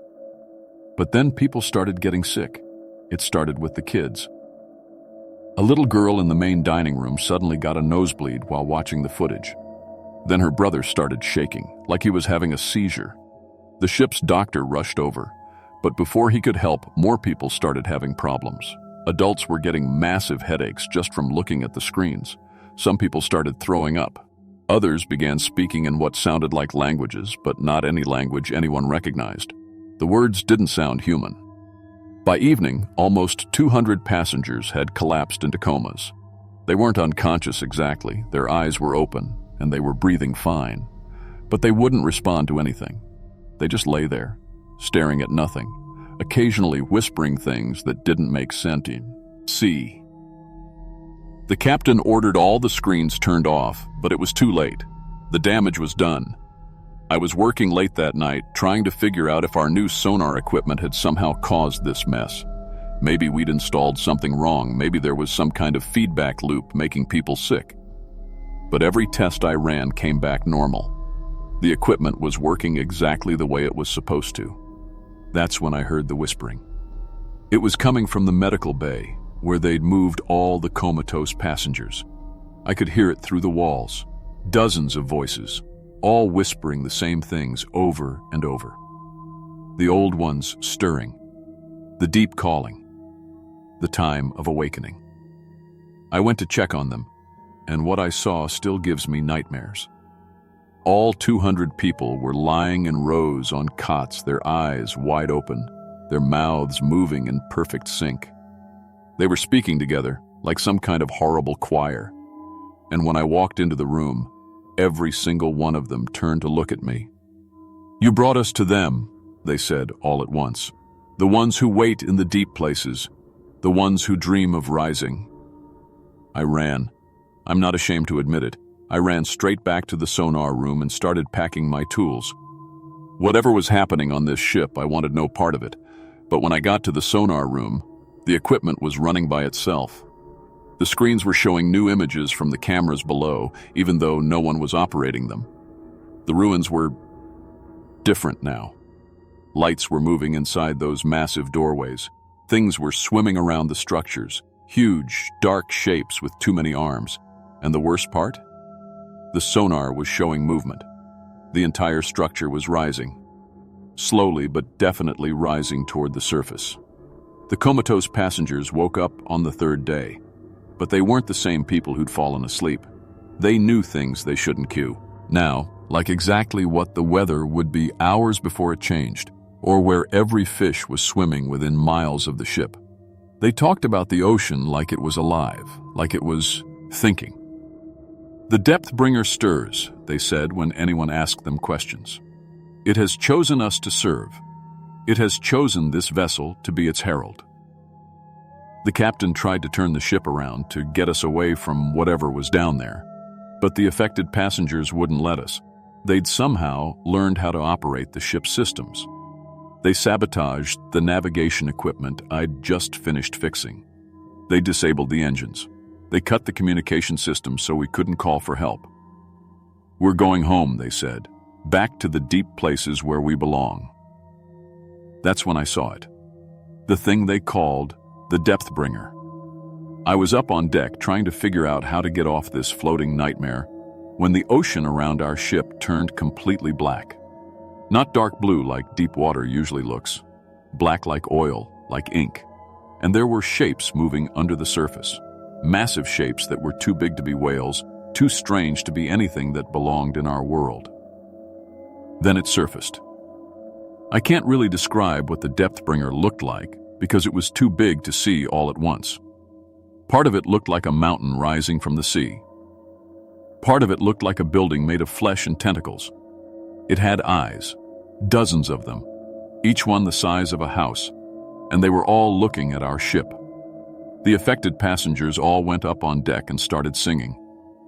But then people started getting sick. It started with the kids. A little girl in the main dining room suddenly got a nosebleed while watching the footage. Then her brother started shaking, like he was having a seizure. The ship's doctor rushed over, but before he could help, more people started having problems. Adults were getting massive headaches just from looking at the screens. Some people started throwing up. Others began speaking in what sounded like languages, but not any language anyone recognized. The words didn't sound human. By evening, almost 200 passengers had collapsed into comas. They weren't unconscious exactly, their eyes were open, and they were breathing fine. But they wouldn't respond to anything. They just lay there, staring at nothing, occasionally whispering things that didn't make sense. See. The captain ordered all the screens turned off, but it was too late. The damage was done. I was working late that night, trying to figure out if our new sonar equipment had somehow caused this mess. Maybe we'd installed something wrong, maybe there was some kind of feedback loop making people sick. But every test I ran came back normal. The equipment was working exactly the way it was supposed to. That's when I heard the whispering. It was coming from the medical bay, where they'd moved all the comatose passengers. I could hear it through the walls. Dozens of voices, all whispering the same things over and over. The old ones stirring, the deep calling, the time of awakening. I went to check on them, and what I saw still gives me nightmares. All 200 people were lying in rows on cots, their eyes wide open, their mouths moving in perfect sync. They were speaking together like some kind of horrible choir. And when I walked into the room, every single one of them turned to look at me. "You brought us to them," they said all at once. "The ones who wait in the deep places, the ones who dream of rising." I ran. I'm not ashamed to admit it. I ran straight back to the sonar room and started packing my tools. Whatever was happening on this ship, I wanted no part of it. But when I got to the sonar room, the equipment was running by itself. The screens were showing new images from the cameras below, even though no one was operating them. The ruins were different now. Lights were moving inside those massive doorways. Things were swimming around the structures, huge, dark shapes with too many arms. And the worst part? The sonar was showing movement. The entire structure was rising. Slowly but definitely rising toward the surface. The comatose passengers woke up on the third day, but they weren't the same people who'd fallen asleep. They knew things they shouldn't cue. Now, like exactly what the weather would be hours before it changed, or where every fish was swimming within miles of the ship. They talked about the ocean like it was alive, like it was thinking. "The depth bringer stirs," they said when anyone asked them questions. "It has chosen us to serve. It has chosen this vessel to be its herald." The captain tried to turn the ship around to get us away from whatever was down there, but the affected passengers wouldn't let us. They'd somehow learned how to operate the ship's systems. They sabotaged the navigation equipment I'd just finished fixing. They disabled the engines. They cut the communication system so we couldn't call for help. "We're going home," they said, "back to the deep places where we belong." That's when I saw it. The thing they called the depth bringer. I was up on deck trying to figure out how to get off this floating nightmare when the ocean around our ship turned completely black. Not dark blue like deep water usually looks. Black like oil, like ink. And there were shapes moving under the surface. Massive shapes that were too big to be whales, too strange to be anything that belonged in our world. Then it surfaced. I can't really describe what the depth bringer looked like because it was too big to see all at once. Part of it looked like a mountain rising from the sea. Part of it looked like a building made of flesh and tentacles. It had eyes, dozens of them, each one the size of a house, and they were all looking at our ship. The affected passengers all went up on deck and started singing.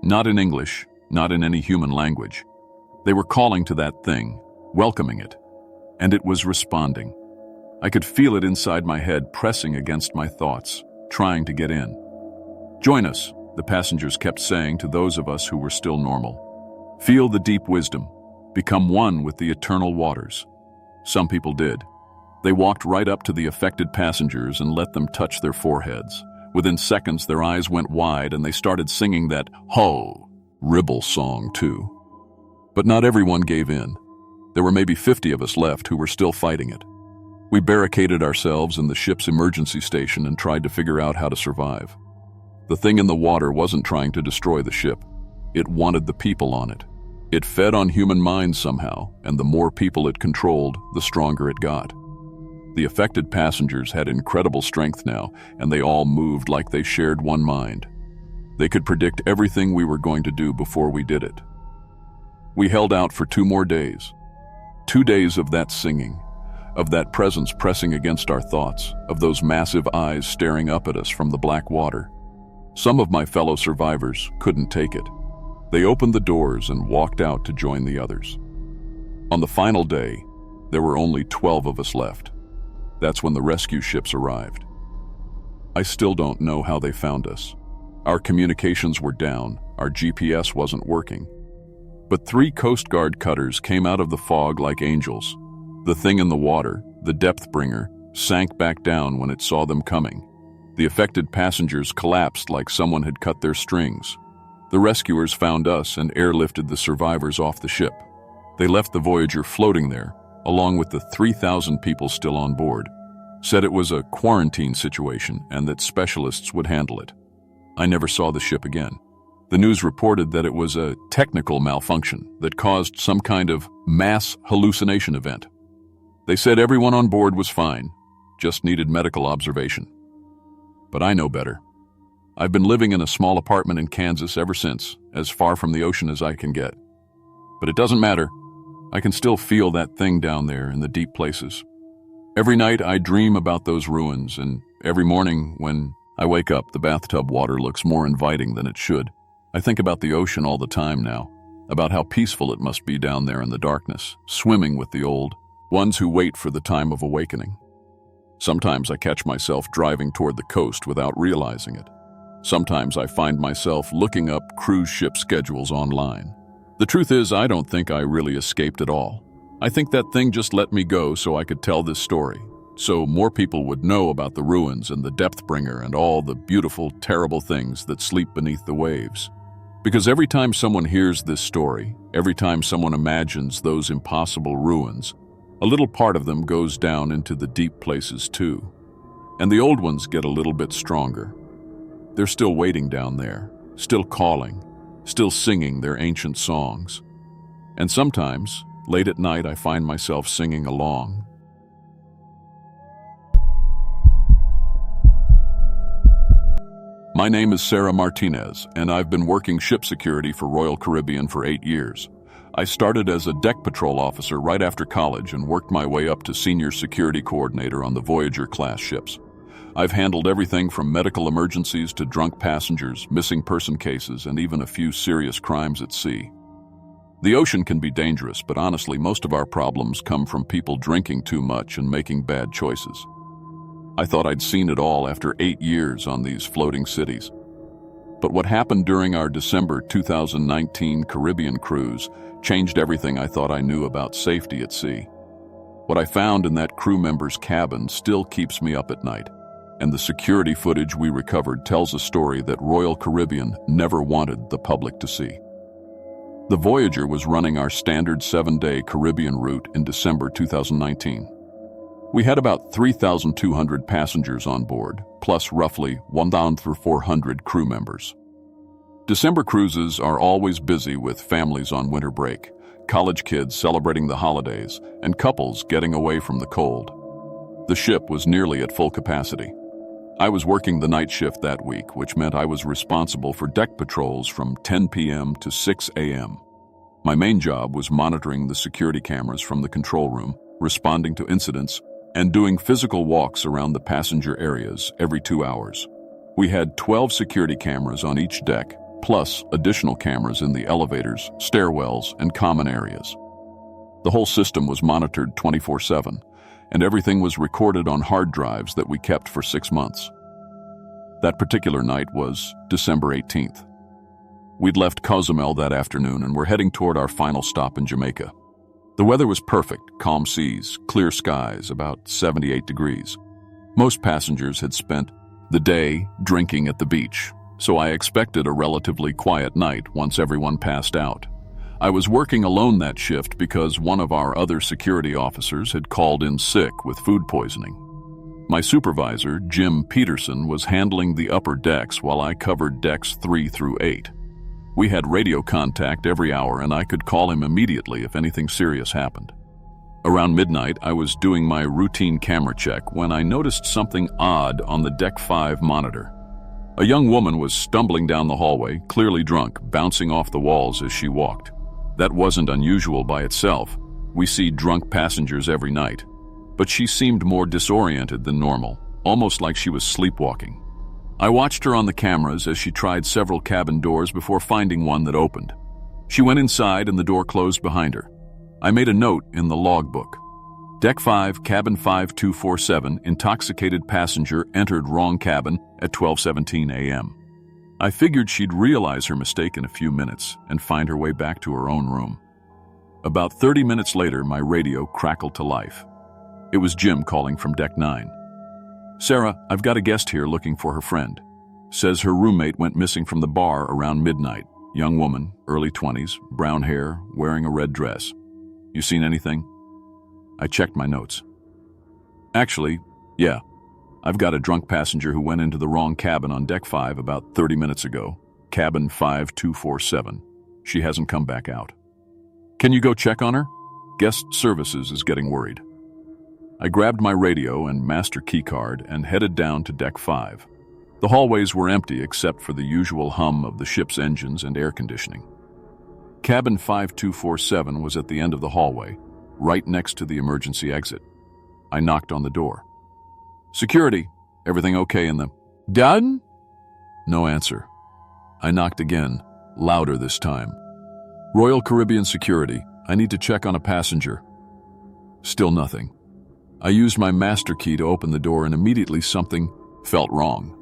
Not in English, not in any human language. They were calling to that thing, welcoming it, and it was responding. I could feel it inside my head pressing against my thoughts, trying to get in. "Join us," the passengers kept saying to those of us who were still normal. "Feel the deep wisdom. Become one with the eternal waters." Some people did. They walked right up to the affected passengers and let them touch their foreheads, Within seconds, their eyes went wide and they started singing that ho, ribble song too. But not everyone gave in. There were maybe 50 of us left who were still fighting it. We barricaded ourselves in the ship's emergency station and tried to figure out how to survive. The thing in the water wasn't trying to destroy the ship. It wanted the people on it. It fed on human minds somehow, and the more people it controlled, the stronger it got. The affected passengers had incredible strength now, and they all moved like they shared one mind. They could predict everything we were going to do before we did it. We held out for 2 more days. 2 days of that singing, of that presence pressing against our thoughts, of those massive eyes staring up at us from the black water. Some of my fellow survivors couldn't take it. They opened the doors and walked out to join the others. On the final day, there were only 12 of us left. That's when the rescue ships arrived. I still don't know how they found us. Our communications were down, our GPS wasn't working. But 3 Coast Guard cutters came out of the fog like angels. The thing in the water, the depth bringer, sank back down when it saw them coming. The affected passengers collapsed like someone had cut their strings. The rescuers found us and airlifted the survivors off the ship. They left the Voyager floating there, along with the 3,000 people still on board, said it was a quarantine situation and that specialists would handle it. I never saw the ship again. The news reported that it was a technical malfunction that caused some kind of mass hallucination event. They said everyone on board was fine, just needed medical observation. But I know better. I've been living in a small apartment in Kansas ever since, as far from the ocean as I can get. But it doesn't matter. I can still feel that thing down there in the deep places. Every night I dream about those ruins, and every morning when I wake up, the bathtub water looks more inviting than it should. I think about the ocean all the time now, about how peaceful it must be down there in the darkness, swimming with the old, ones who wait for the time of awakening. Sometimes I catch myself driving toward the coast without realizing it. Sometimes I find myself looking up cruise ship schedules online. The truth is, I don't think I really escaped at all. I think that thing just let me go so I could tell this story, so more people would know about the ruins and the depth bringer and all the beautiful, terrible things that sleep beneath the waves. Because every time someone hears this story, every time someone imagines those impossible ruins, a little part of them goes down into the deep places too. And the old ones get a little bit stronger. They're still waiting down there, still calling, still singing their ancient songs. And sometimes, late at night, I find myself singing along. My name is Sarah Martinez, and I've been working ship security for Royal Caribbean for 8 years. I started as a deck patrol officer right after college and worked my way up to senior security coordinator on the Voyager-class ships. I've handled everything from medical emergencies to drunk passengers, missing person cases, and even a few serious crimes at sea. The ocean can be dangerous, but honestly, most of our problems come from people drinking too much and making bad choices. I thought I'd seen it all after 8 years on these floating cities. But what happened during our December 2019 Caribbean cruise changed everything I thought I knew about safety at sea. What I found in that crew member's cabin still keeps me up at night, and the security footage we recovered tells a story that Royal Caribbean never wanted the public to see. The Voyager was running our standard 7-day Caribbean route in December 2019. We had about 3,200 passengers on board, plus roughly 1,400 crew members. December cruises are always busy with families on winter break, college kids celebrating the holidays, and couples getting away from the cold. The ship was nearly at full capacity. I was working the night shift that week, which meant I was responsible for deck patrols from 10 p.m. to 6 a.m. My main job was monitoring the security cameras from the control room, responding to incidents, and doing physical walks around the passenger areas every 2 hours. We had 12 security cameras on each deck, plus additional cameras in the elevators, stairwells, and common areas. The whole system was monitored 24/7, and everything was recorded on hard drives that we kept for 6 months. That particular night was December 18th. We'd left Cozumel that afternoon and were heading toward our final stop in Jamaica. The weather was perfect, calm seas, clear skies, about 78 degrees. Most passengers had spent The day, drinking at the beach, so I expected a relatively quiet night once everyone passed out. I was working alone that shift because one of our other security officers had called in sick with food poisoning. My supervisor, Jim Peterson, was handling the upper decks while I covered decks 3 through 8. We had radio contact every hour and I could call him immediately if anything serious happened. Around midnight, I was doing my routine camera check when I noticed something odd on the Deck 5 monitor. A young woman was stumbling down the hallway, clearly drunk, bouncing off the walls as she walked. That wasn't unusual by itself. We see drunk passengers every night. But she seemed more disoriented than normal, almost like she was sleepwalking. I watched her on the cameras as she tried several cabin doors before finding one that opened. She went inside and the door closed behind her. I made a note in the logbook. Deck 5, cabin 5247, intoxicated passenger entered wrong cabin at 12:17 a.m. I figured she'd realize her mistake in a few minutes and find her way back to her own room. About 30 minutes later, my radio crackled to life. It was Jim calling from Deck 9. "Sarah, I've got a guest here looking for her friend. Says her roommate went missing from the bar around midnight. Young woman, early 20s, brown hair, wearing a red dress. You seen anything?" I checked my notes. "Actually, yeah. I've got a drunk passenger who went into the wrong cabin on Deck 5 about 30 minutes ago. Cabin 5247. She hasn't come back out. Can you go check on her? Guest services is getting worried." I grabbed my radio and master keycard and headed down to Deck 5. The hallways were empty except for the usual hum of the ship's engines and air conditioning. Cabin 5247 was at the end of the hallway, right next to the emergency exit. I knocked on the door. "Security, everything okay in the..." "Done?" No answer. I knocked again, louder this time. "Royal Caribbean Security, I need to check on a passenger." Still nothing. I used my master key to open the door and immediately something felt wrong.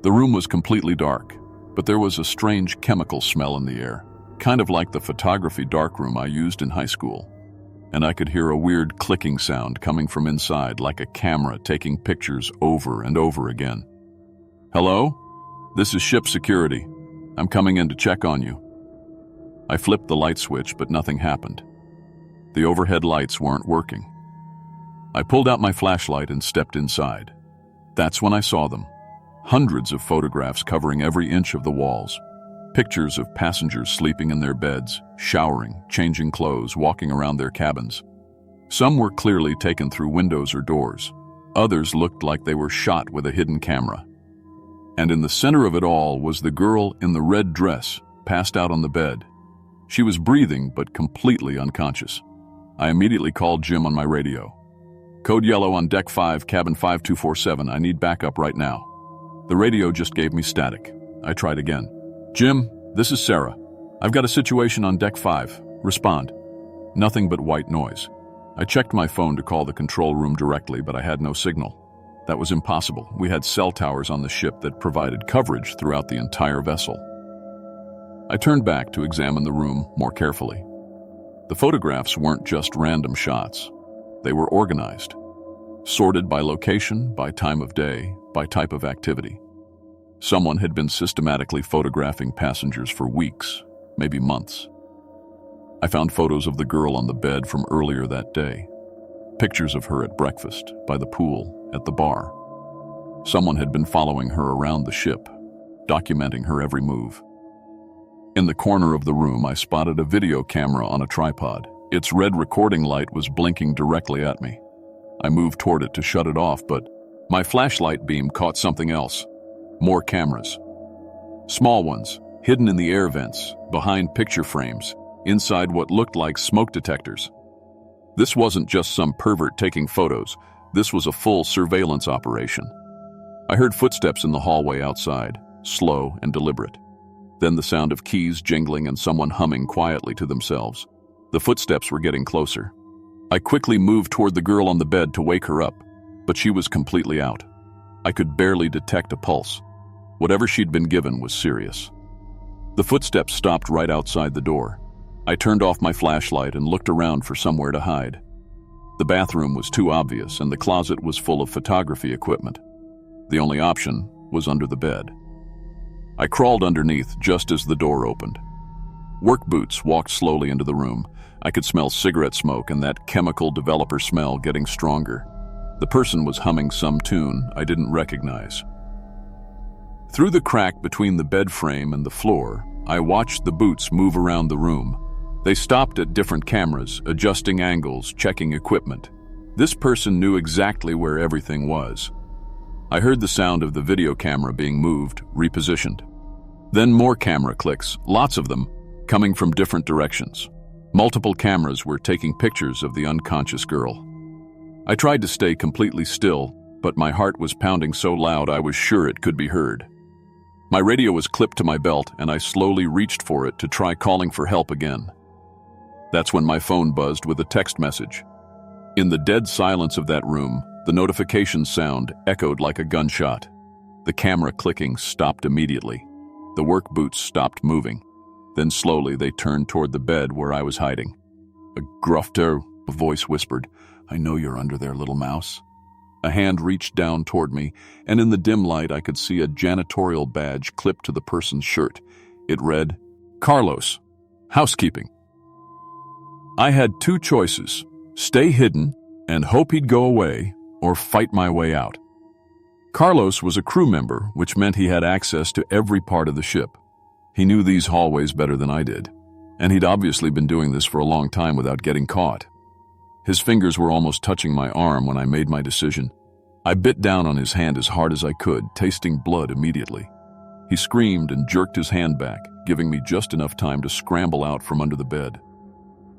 The room was completely dark, but there was a strange chemical smell in the air, kind of like the photography darkroom I used in high school. And I could hear a weird clicking sound coming from inside, like a camera taking pictures over and over again. "Hello? This is ship security. I'm coming in to check on you." I flipped the light switch, but nothing happened. The overhead lights weren't working. I pulled out my flashlight and stepped inside. That's when I saw them. Hundreds of photographs covering every inch of the walls. Pictures of passengers sleeping in their beds, showering, changing clothes, walking around their cabins. Some were clearly taken through windows or doors. Others looked like they were shot with a hidden camera. And in the center of it all was the girl in the red dress, passed out on the bed. She was breathing but completely unconscious. I immediately called Jim on my radio. "Code yellow on Deck 5, cabin 5247. I need backup right now." The radio just gave me static. I tried again. "Jim, this is Sarah. I've got a situation on Deck 5. Respond." Nothing but white noise. I checked my phone to call the control room directly, but I had no signal. That was impossible. We had cell towers on the ship that provided coverage throughout the entire vessel. I turned back to examine the room more carefully. The photographs weren't just random shots. They were organized, sorted by location, by time of day, by type of activity. Someone had been systematically photographing passengers for weeks, maybe months. I found photos of the girl on the bed from earlier that day, pictures of her at breakfast, by the pool, at the bar. Someone had been following her around the ship, documenting her every move. In the corner of the room, I spotted a video camera on a tripod. Its red recording light was blinking directly at me. I moved toward it to shut it off, but my flashlight beam caught something else. More cameras. Small ones, hidden in the air vents, behind picture frames, inside what looked like smoke detectors. This wasn't just some pervert taking photos. This was a full surveillance operation. I heard footsteps in the hallway outside, slow and deliberate. Then the sound of keys jingling and someone humming quietly to themselves. The footsteps were getting closer. I quickly moved toward the girl on the bed to wake her up, but she was completely out. I could barely detect a pulse. Whatever she'd been given was serious. The footsteps stopped right outside the door. I turned off my flashlight and looked around for somewhere to hide. The bathroom was too obvious, and the closet was full of photography equipment. The only option was under the bed. I crawled underneath just as the door opened. Work boots walked slowly into the room. I could smell cigarette smoke and that chemical developer smell getting stronger. The person was humming some tune I didn't recognize. Through the crack between the bed frame and the floor, I watched the boots move around the room. They stopped at different cameras, adjusting angles, checking equipment. This person knew exactly where everything was. I heard the sound of the video camera being moved, repositioned. Then more camera clicks, lots of them, coming from different directions. Multiple cameras were taking pictures of the unconscious girl. I tried to stay completely still, but my heart was pounding so loud I was sure it could be heard. My radio was clipped to my belt, and I slowly reached for it to try calling for help again. That's when my phone buzzed with a text message. In the dead silence of that room, the notification sound echoed like a gunshot. The camera clicking stopped immediately. The work boots stopped moving. Then slowly they turned toward the bed where I was hiding. A grufter, a voice whispered, "I know you're under there, little mouse." A hand reached down toward me, and in the dim light I could see a janitorial badge clipped to the person's shirt. It read, "Carlos, housekeeping." I had two choices: stay hidden and hope he'd go away, or fight my way out. Carlos was a crew member, which meant he had access to every part of the ship. He knew these hallways better than I did, and he'd obviously been doing this for a long time without getting caught. His fingers were almost touching my arm when I made my decision. I bit down on his hand as hard as I could, tasting blood immediately. He screamed and jerked his hand back, giving me just enough time to scramble out from under the bed.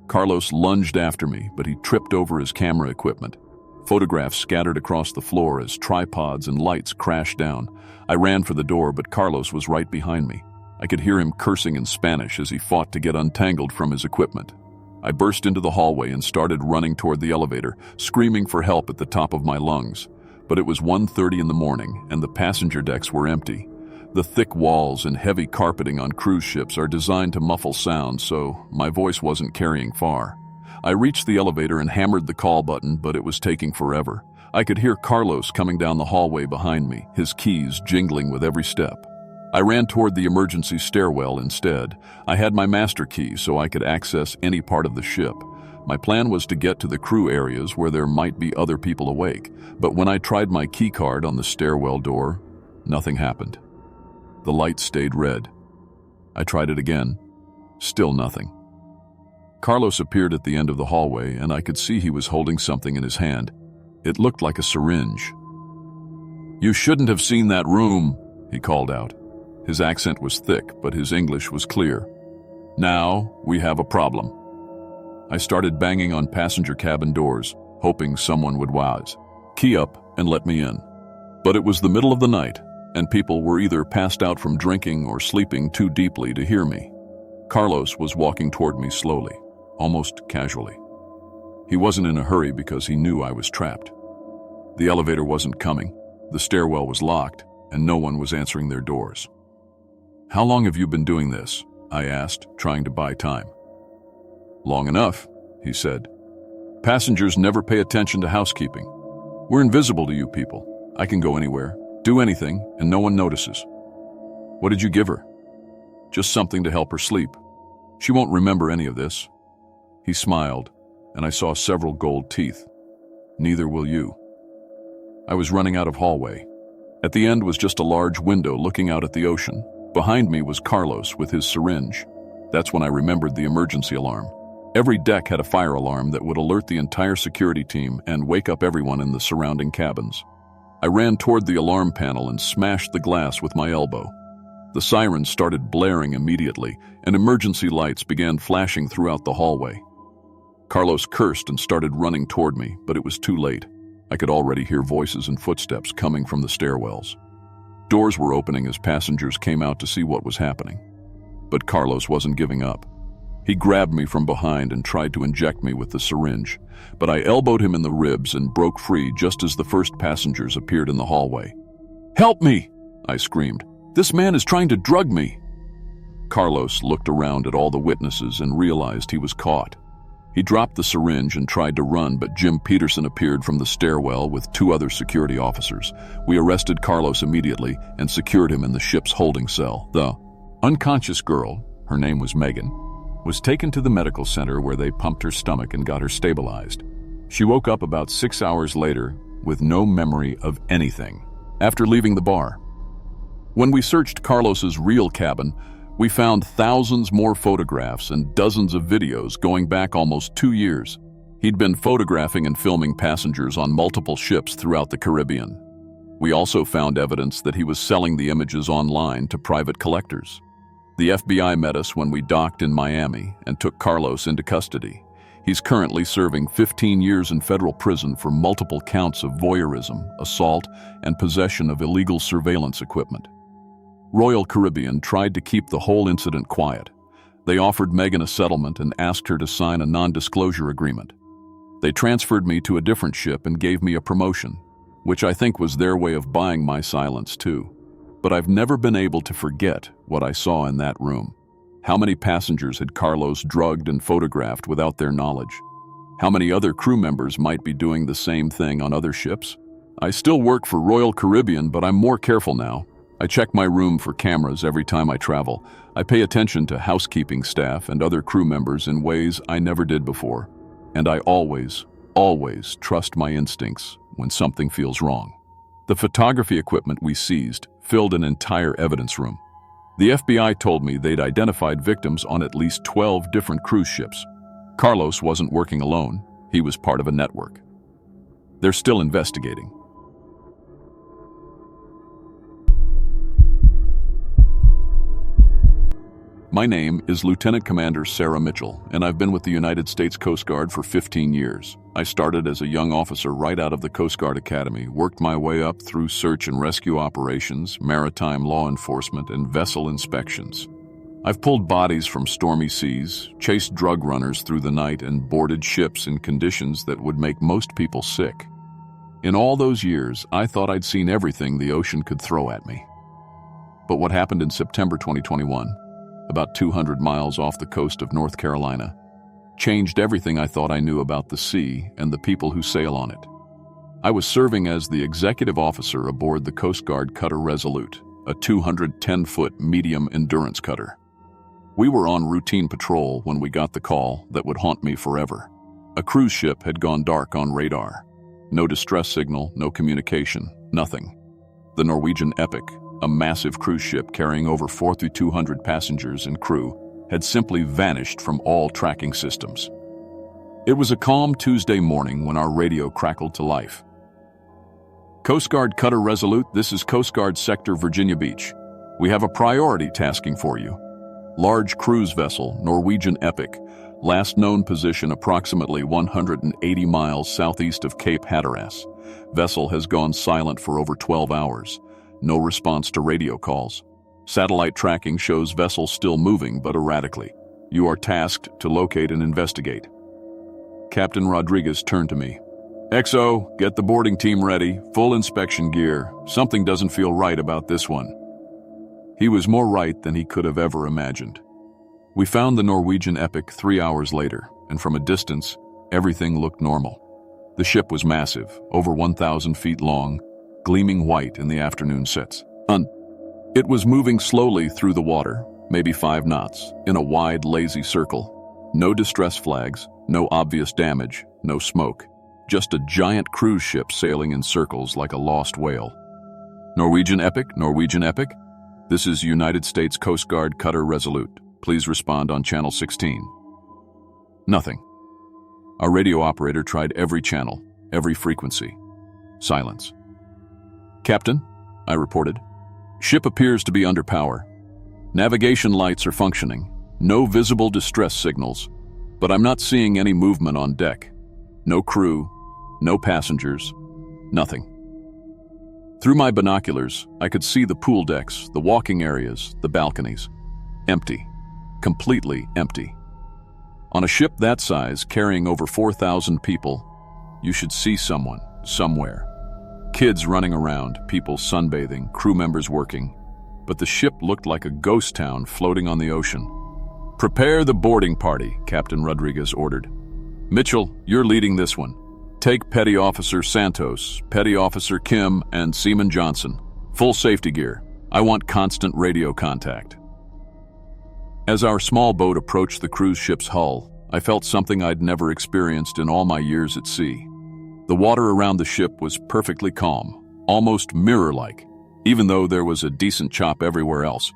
Carlos lunged after me, but he tripped over his camera equipment. Photographs scattered across the floor as tripods and lights crashed down. I ran for the door, but Carlos was right behind me. I could hear him cursing in Spanish as he fought to get untangled from his equipment. I burst into the hallway and started running toward the elevator, screaming for help at the top of my lungs. But it was 1:30 in the morning, and the passenger decks were empty. The thick walls and heavy carpeting on cruise ships are designed to muffle sound, so my voice wasn't carrying far. I reached the elevator and hammered the call button, but it was taking forever. I could hear Carlos coming down the hallway behind me, his keys jingling with every step. I ran toward the emergency stairwell instead. I had my master key so I could access any part of the ship. My plan was to get to the crew areas where there might be other people awake, but when I tried my key card on the stairwell door, nothing happened. The light stayed red. I tried it again. Still nothing. Carlos appeared at the end of the hallway, and I could see he was holding something in his hand. It looked like a syringe. "You shouldn't have seen that room," he called out. His accent was thick, but his English was clear. "Now we have a problem." I started banging on passenger cabin doors, hoping someone would wise. "Key up and let me in." But it was the middle of the night, and people were either passed out from drinking or sleeping too deeply to hear me. Carlos was walking toward me slowly, almost casually. He wasn't in a hurry because he knew I was trapped. The elevator wasn't coming, the stairwell was locked, and no one was answering their doors. "How long have you been doing this?" I asked, trying to buy time. "Long enough," he said. "Passengers never pay attention to housekeeping. We're invisible to you people. I can go anywhere, do anything, and no one notices." "What did you give her?" "Just something to help her sleep. She won't remember any of this." He smiled, and I saw several gold teeth. "Neither will you." I was running out of hallway. At the end was just a large window looking out at the ocean. Behind me was Carlos with his syringe. That's when I remembered the emergency alarm. Every deck had a fire alarm that would alert the entire security team and wake up everyone in the surrounding cabins. I ran toward the alarm panel and smashed the glass with my elbow. The sirens started blaring immediately, and emergency lights began flashing throughout the hallway. Carlos cursed and started running toward me, but it was too late. I could already hear voices and footsteps coming from the stairwells. Doors were opening as passengers came out to see what was happening. But Carlos wasn't giving up. He grabbed me from behind and tried to inject me with the syringe, but I elbowed him in the ribs and broke free just as the first passengers appeared in the hallway. "Help me!" I screamed. "This man is trying to drug me!" Carlos looked around at all the witnesses and realized he was caught. He dropped the syringe and tried to run, but Jim Peterson appeared from the stairwell with 2 other security officers. We arrested Carlos immediately and secured him in the ship's holding cell. The unconscious girl, her name was Megan, was taken to the medical center where they pumped her stomach and got her stabilized. She woke up about 6 hours later with no memory of anything after leaving the bar. When we searched Carlos's real cabin, we found thousands more photographs and dozens of videos going back almost 2 years. He'd been photographing and filming passengers on multiple ships throughout the Caribbean. We also found evidence that he was selling the images online to private collectors. The FBI met us when we docked in Miami and took Carlos into custody. He's currently serving 15 years in federal prison for multiple counts of voyeurism, assault, and possession of illegal surveillance equipment. Royal Caribbean tried to keep the whole incident quiet. They offered Megan a settlement and asked her to sign a non-disclosure agreement. They transferred me to a different ship and gave me a promotion, which I think was their way of buying my silence too. But I've never been able to forget what I saw in that room. How many passengers had Carlos drugged and photographed without their knowledge? How many other crew members might be doing the same thing on other ships? I still work for Royal Caribbean, but I'm more careful now. I check my room for cameras every time I travel. I pay attention to housekeeping staff and other crew members in ways I never did before. And I always trust my instincts when something feels wrong. The photography equipment we seized filled an entire evidence room. The FBI told me they'd identified victims on at least 12 different cruise ships. Carlos wasn't working alone. He was part of a network. They're still investigating. My name is Lieutenant Commander Sarah Mitchell, and I've been with the United States Coast Guard for 15 years. I started as a young officer right out of the Coast Guard Academy, worked my way up through search and rescue operations, maritime law enforcement, and vessel inspections. I've pulled bodies from stormy seas, chased drug runners through the night, and boarded ships in conditions that would make most people sick. In all those years, I thought I'd seen everything the ocean could throw at me. But what happened in September 2021, about 200 miles off the coast of North Carolina, changed everything I thought I knew about the sea and the people who sail on it. I was serving as the executive officer aboard the Coast Guard cutter Resolute, a 210-foot medium endurance cutter. We were on routine patrol when we got the call that would haunt me forever. A cruise ship had gone dark on radar. No distress signal, no communication, nothing. The Norwegian Epic, a massive cruise ship carrying over 4,200 passengers and crew, had simply vanished from all tracking systems. It was a calm Tuesday morning when our radio crackled to life. Coast Guard Cutter Resolute, this is Coast Guard Sector Virginia Beach. We have a priority tasking for you. Large cruise vessel, Norwegian Epic, last known position approximately 180 miles southeast of Cape Hatteras. Vessel has gone silent for over 12 hours. No response to radio calls. Satellite tracking shows vessel still moving, but erratically. You are tasked to locate and investigate. Captain Rodriguez turned to me. XO, get the boarding team ready, full inspection gear. Something doesn't feel right about this one. He was more right than he could have ever imagined. We found the Norwegian Epic 3 hours later, and from a distance, everything looked normal. The ship was massive, over 1,000 feet long, gleaming white in the afternoon sets. It was moving slowly through the water, maybe 5 knots, in a wide, lazy circle. No distress flags, no obvious damage, no smoke. Just a giant cruise ship sailing in circles like a lost whale. Norwegian Epic, Norwegian Epic. This is United States Coast Guard Cutter Resolute. Please respond on channel 16. Nothing. Our radio operator tried every channel, every frequency. Silence. Captain, I reported. Ship appears to be under power. Navigation lights are functioning. No visible distress signals, but I'm not seeing any movement on deck. No crew, no passengers, nothing. Through my binoculars, I could see the pool decks, the walking areas, the balconies. Empty. Completely empty. On a ship that size, carrying over 4,000 people, you should see someone, somewhere. Kids running around, people sunbathing, crew members working. But the ship looked like a ghost town floating on the ocean. Prepare the boarding party, Captain Rodriguez ordered. Mitchell, you're leading this one. Take Petty Officer Santos, Petty Officer Kim, and Seaman Johnson. Full safety gear. I want constant radio contact. As our small boat approached the cruise ship's hull, I felt something I'd never experienced in all my years at sea. The water around the ship was perfectly calm, almost mirror-like, even though there was a decent chop everywhere else.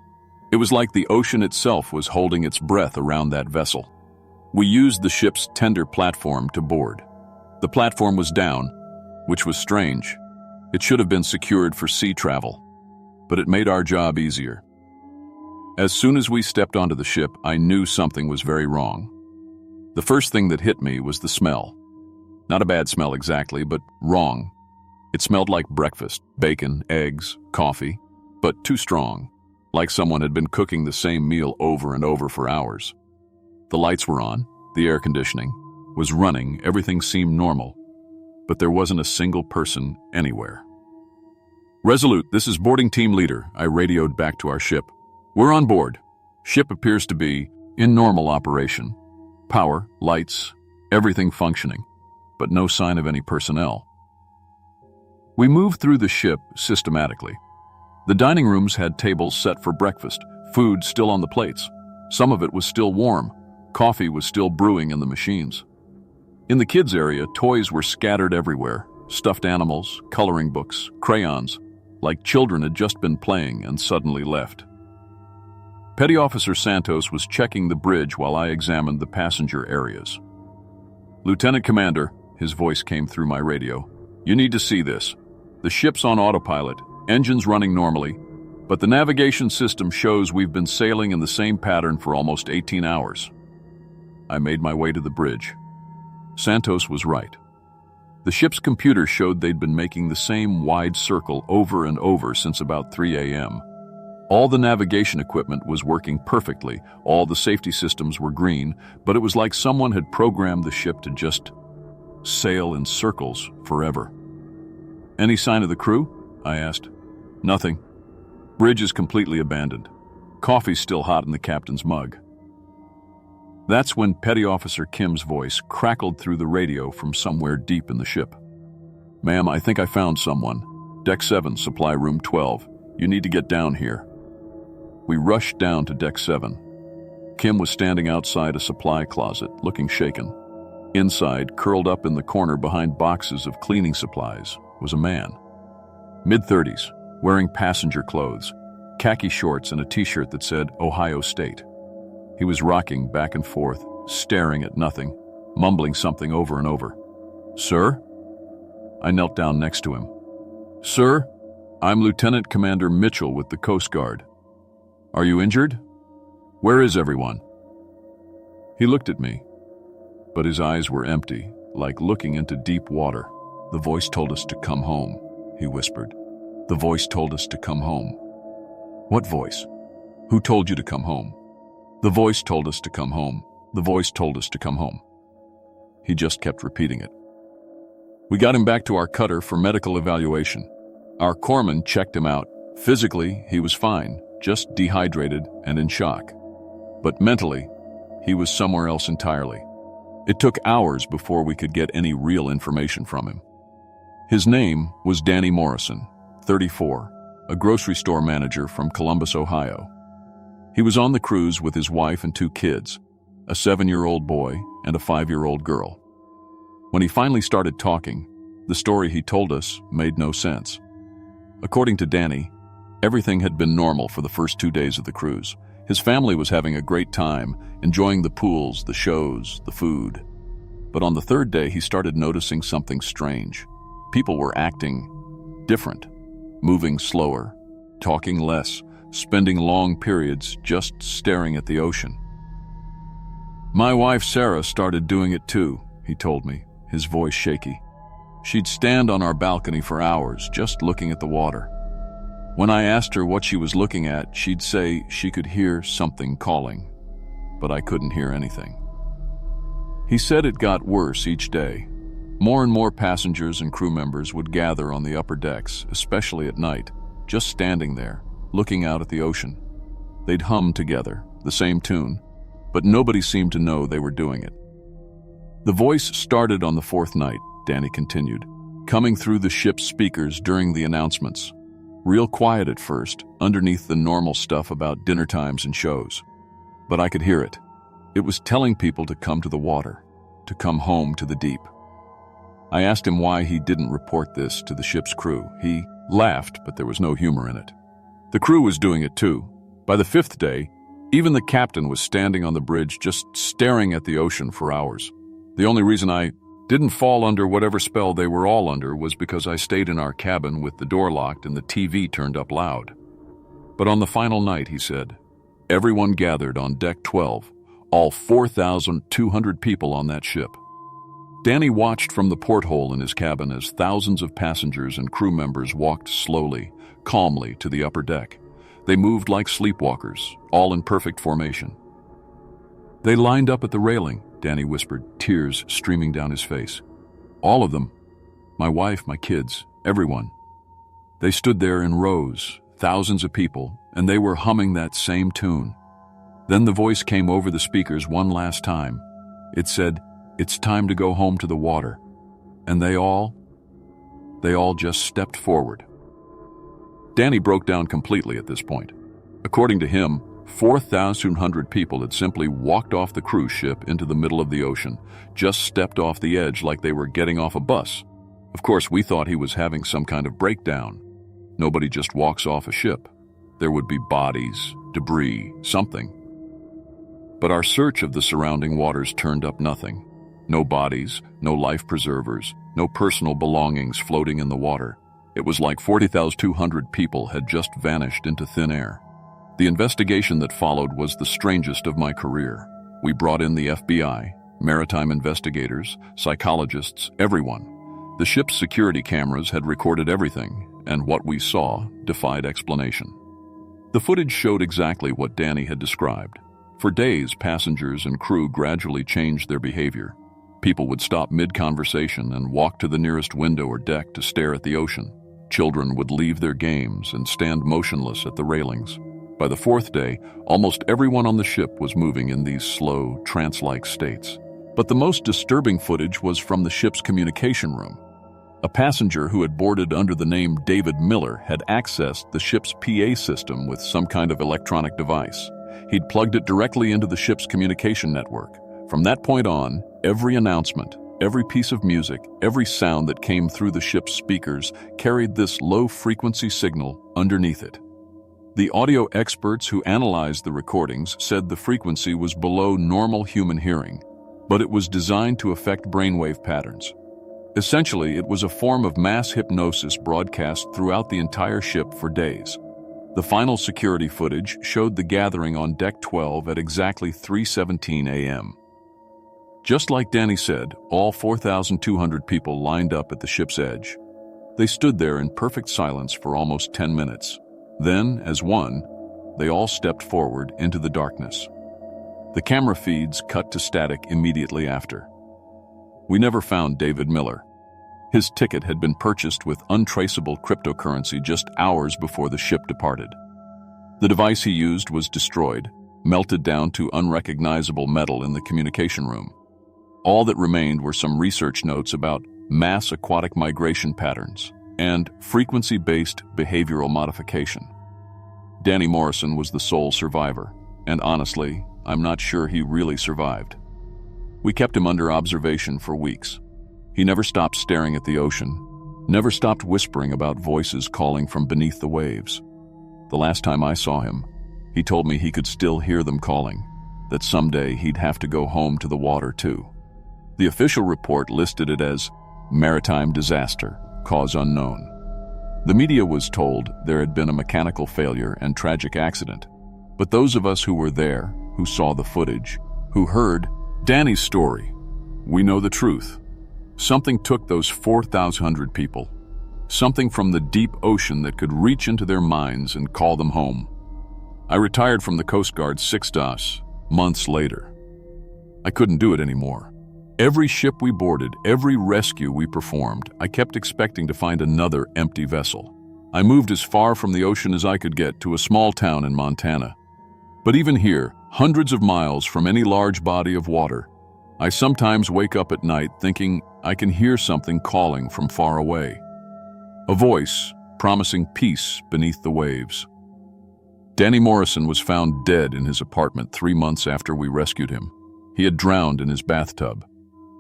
It was like the ocean itself was holding its breath around that vessel. We used the ship's tender platform to board. The platform was down, which was strange. It should have been secured for sea travel, but it made our job easier. As soon as we stepped onto the ship, I knew something was very wrong. The first thing that hit me was the smell. Not a bad smell exactly, but wrong. It smelled like breakfast, bacon, eggs, coffee, but too strong, like someone had been cooking the same meal over and over for hours. The lights were on, the air conditioning was running, everything seemed normal, but there wasn't a single person anywhere. Resolute, this is boarding team leader, I radioed back to our ship. We're on board. Ship appears to be in normal operation. Power, lights, everything functioning, but no sign of any personnel. We moved through the ship systematically. The dining rooms had tables set for breakfast, food still on the plates. Some of it was still warm. Coffee was still brewing in the machines. In the kids' area, toys were scattered everywhere. Stuffed animals, coloring books, crayons, like children had just been playing and suddenly left. Petty Officer Santos was checking the bridge while I examined the passenger areas. Lieutenant Commander, his voice came through my radio, you need to see this. The ship's on autopilot, engines running normally, but the navigation system shows we've been sailing in the same pattern for almost 18 hours. I made my way to the bridge. Santos was right. The ship's computer showed they'd been making the same wide circle over and over since about 3 a.m. All the navigation equipment was working perfectly, all the safety systems were green, but it was like someone had programmed the ship to just sail in circles forever. Any sign of the crew? I asked. Nothing. Bridge is completely abandoned. Coffee's still hot in the captain's mug. That's when Petty Officer Kim's voice crackled through the radio from somewhere deep in the ship. Ma'am, I think I found someone. Deck 7, supply room 12. You need to get down here. We rushed down to Deck 7. Kim was standing outside a supply closet, looking shaken. Inside, curled up in the corner behind boxes of cleaning supplies, was a man. Mid-30s, wearing passenger clothes, khaki shorts and a t-shirt that said Ohio State. He was rocking back and forth, staring at nothing, mumbling something over and over. Sir? I knelt down next to him. Sir, I'm Lieutenant Commander Mitchell with the Coast Guard. Are you injured? Where is everyone? He looked at me, but his eyes were empty, like looking into deep water. The voice told us to come home, he whispered. The voice told us to come home. What voice? Who told you to come home? The voice told us to come home. The voice told us to come home. He just kept repeating it. We got him back to our cutter for medical evaluation. Our corpsman checked him out. Physically, he was fine, just dehydrated and in shock. But mentally, he was somewhere else entirely. It took hours before we could get any real information from him. His name was Danny Morrison, 34, a grocery store manager from Columbus, Ohio. He was on the cruise with his wife and 2 kids, a 7-year-old boy and a 5-year-old girl. When he finally started talking, the story he told us made no sense. According to Danny, everything had been normal for the first 2 days of the cruise. His family was having a great time, enjoying the pools, the shows, the food. But on the 3rd day, he started noticing something strange. People were acting different, moving slower, talking less, spending long periods just staring at the ocean. My wife Sarah started doing it too, he told me, his voice shaky. She'd stand on our balcony for hours, just looking at the water. When I asked her what she was looking at, she'd say she could hear something calling, but I couldn't hear anything. He said it got worse each day. More and more passengers and crew members would gather on the upper decks, especially at night, just standing there, looking out at the ocean. They'd hum together, the same tune, but nobody seemed to know they were doing it. The voice started on the fourth night, Danny continued, coming through the ship's speakers during the announcements. Real quiet at first, underneath the normal stuff about dinner times and shows. But I could hear it. It was telling people to come to the water, to come home to the deep. I asked him why he didn't report this to the ship's crew. He laughed, but there was no humor in it. The crew was doing it too. By the fifth day, even the captain was standing on the bridge just staring at the ocean for hours. The only reason I didn't fall under whatever spell they were all under was because I stayed in our cabin with the door locked and the TV turned up loud. But on the final night, he said, everyone gathered on deck 12, all 4,200 people on that ship. Danny watched from the porthole in his cabin as thousands of passengers and crew members walked slowly, calmly to the upper deck. They moved like sleepwalkers, all in perfect formation. They lined up at the railing, Danny whispered, tears streaming down his face. All of them. My wife, my kids, everyone. They stood there in rows, thousands of people, and they were humming that same tune. Then the voice came over the speakers one last time. It said, "It's time to go home to the water." And they all just stepped forward. Danny broke down completely at this point. According to him, 4,200 people had simply walked off the cruise ship into the middle of the ocean, just stepped off the edge like they were getting off a bus. Of course, we thought he was having some kind of breakdown. Nobody just walks off a ship. There would be bodies, debris, something. But our search of the surrounding waters turned up nothing. No bodies, no life preservers, no personal belongings floating in the water. It was like 40,200 people had just vanished into thin air. The investigation that followed was the strangest of my career. We brought in the FBI, maritime investigators, psychologists, everyone. The ship's security cameras had recorded everything, and what we saw defied explanation. The footage showed exactly what Danny had described. For days, passengers and crew gradually changed their behavior. People would stop mid-conversation and walk to the nearest window or deck to stare at the ocean. Children would leave their games and stand motionless at the railings. By the fourth day, almost everyone on the ship was moving in these slow, trance-like states. But the most disturbing footage was from the ship's communication room. A passenger who had boarded under the name David Miller had accessed the ship's PA system with some kind of electronic device. He'd plugged it directly into the ship's communication network. From that point on, every announcement, every piece of music, every sound that came through the ship's speakers carried this low-frequency signal underneath it. The audio experts who analyzed the recordings said the frequency was below normal human hearing, but it was designed to affect brainwave patterns. Essentially, it was a form of mass hypnosis broadcast throughout the entire ship for days. The final security footage showed the gathering on Deck 12 at exactly 3:17 a.m. Just like Danny said, all 4,200 people lined up at the ship's edge. They stood there in perfect silence for almost 10 minutes. Then, as one, they all stepped forward into the darkness. The camera feeds cut to static immediately after. We never found David Miller. His ticket had been purchased with untraceable cryptocurrency just hours before the ship departed. The device he used was destroyed, melted down to unrecognizable metal in the communication room. All that remained were some research notes about mass aquatic migration patterns and frequency-based behavioral modification. Danny Morrison was the sole survivor, and honestly, I'm not sure he really survived. We kept him under observation for weeks. He never stopped staring at the ocean, never stopped whispering about voices calling from beneath the waves. The last time I saw him, he told me he could still hear them calling, that someday he'd have to go home to the water too. The official report listed it as maritime disaster, cause unknown. The media was told there had been a mechanical failure and tragic accident, but those of us who were there, who saw the footage, who heard Danny's story, we know the truth. Something took those 4,200 people, something from the deep ocean that could reach into their minds and call them home. I retired from the Coast Guard 6 DOS, months later. I couldn't do it anymore. Every ship we boarded, every rescue we performed, I kept expecting to find another empty vessel. I moved as far from the ocean as I could get to a small town in Montana. But even here, hundreds of miles from any large body of water, I sometimes wake up at night thinking I can hear something calling from far away. A voice promising peace beneath the waves. Danny Morrison was found dead in his apartment 3 months after we rescued him. He had drowned in his bathtub.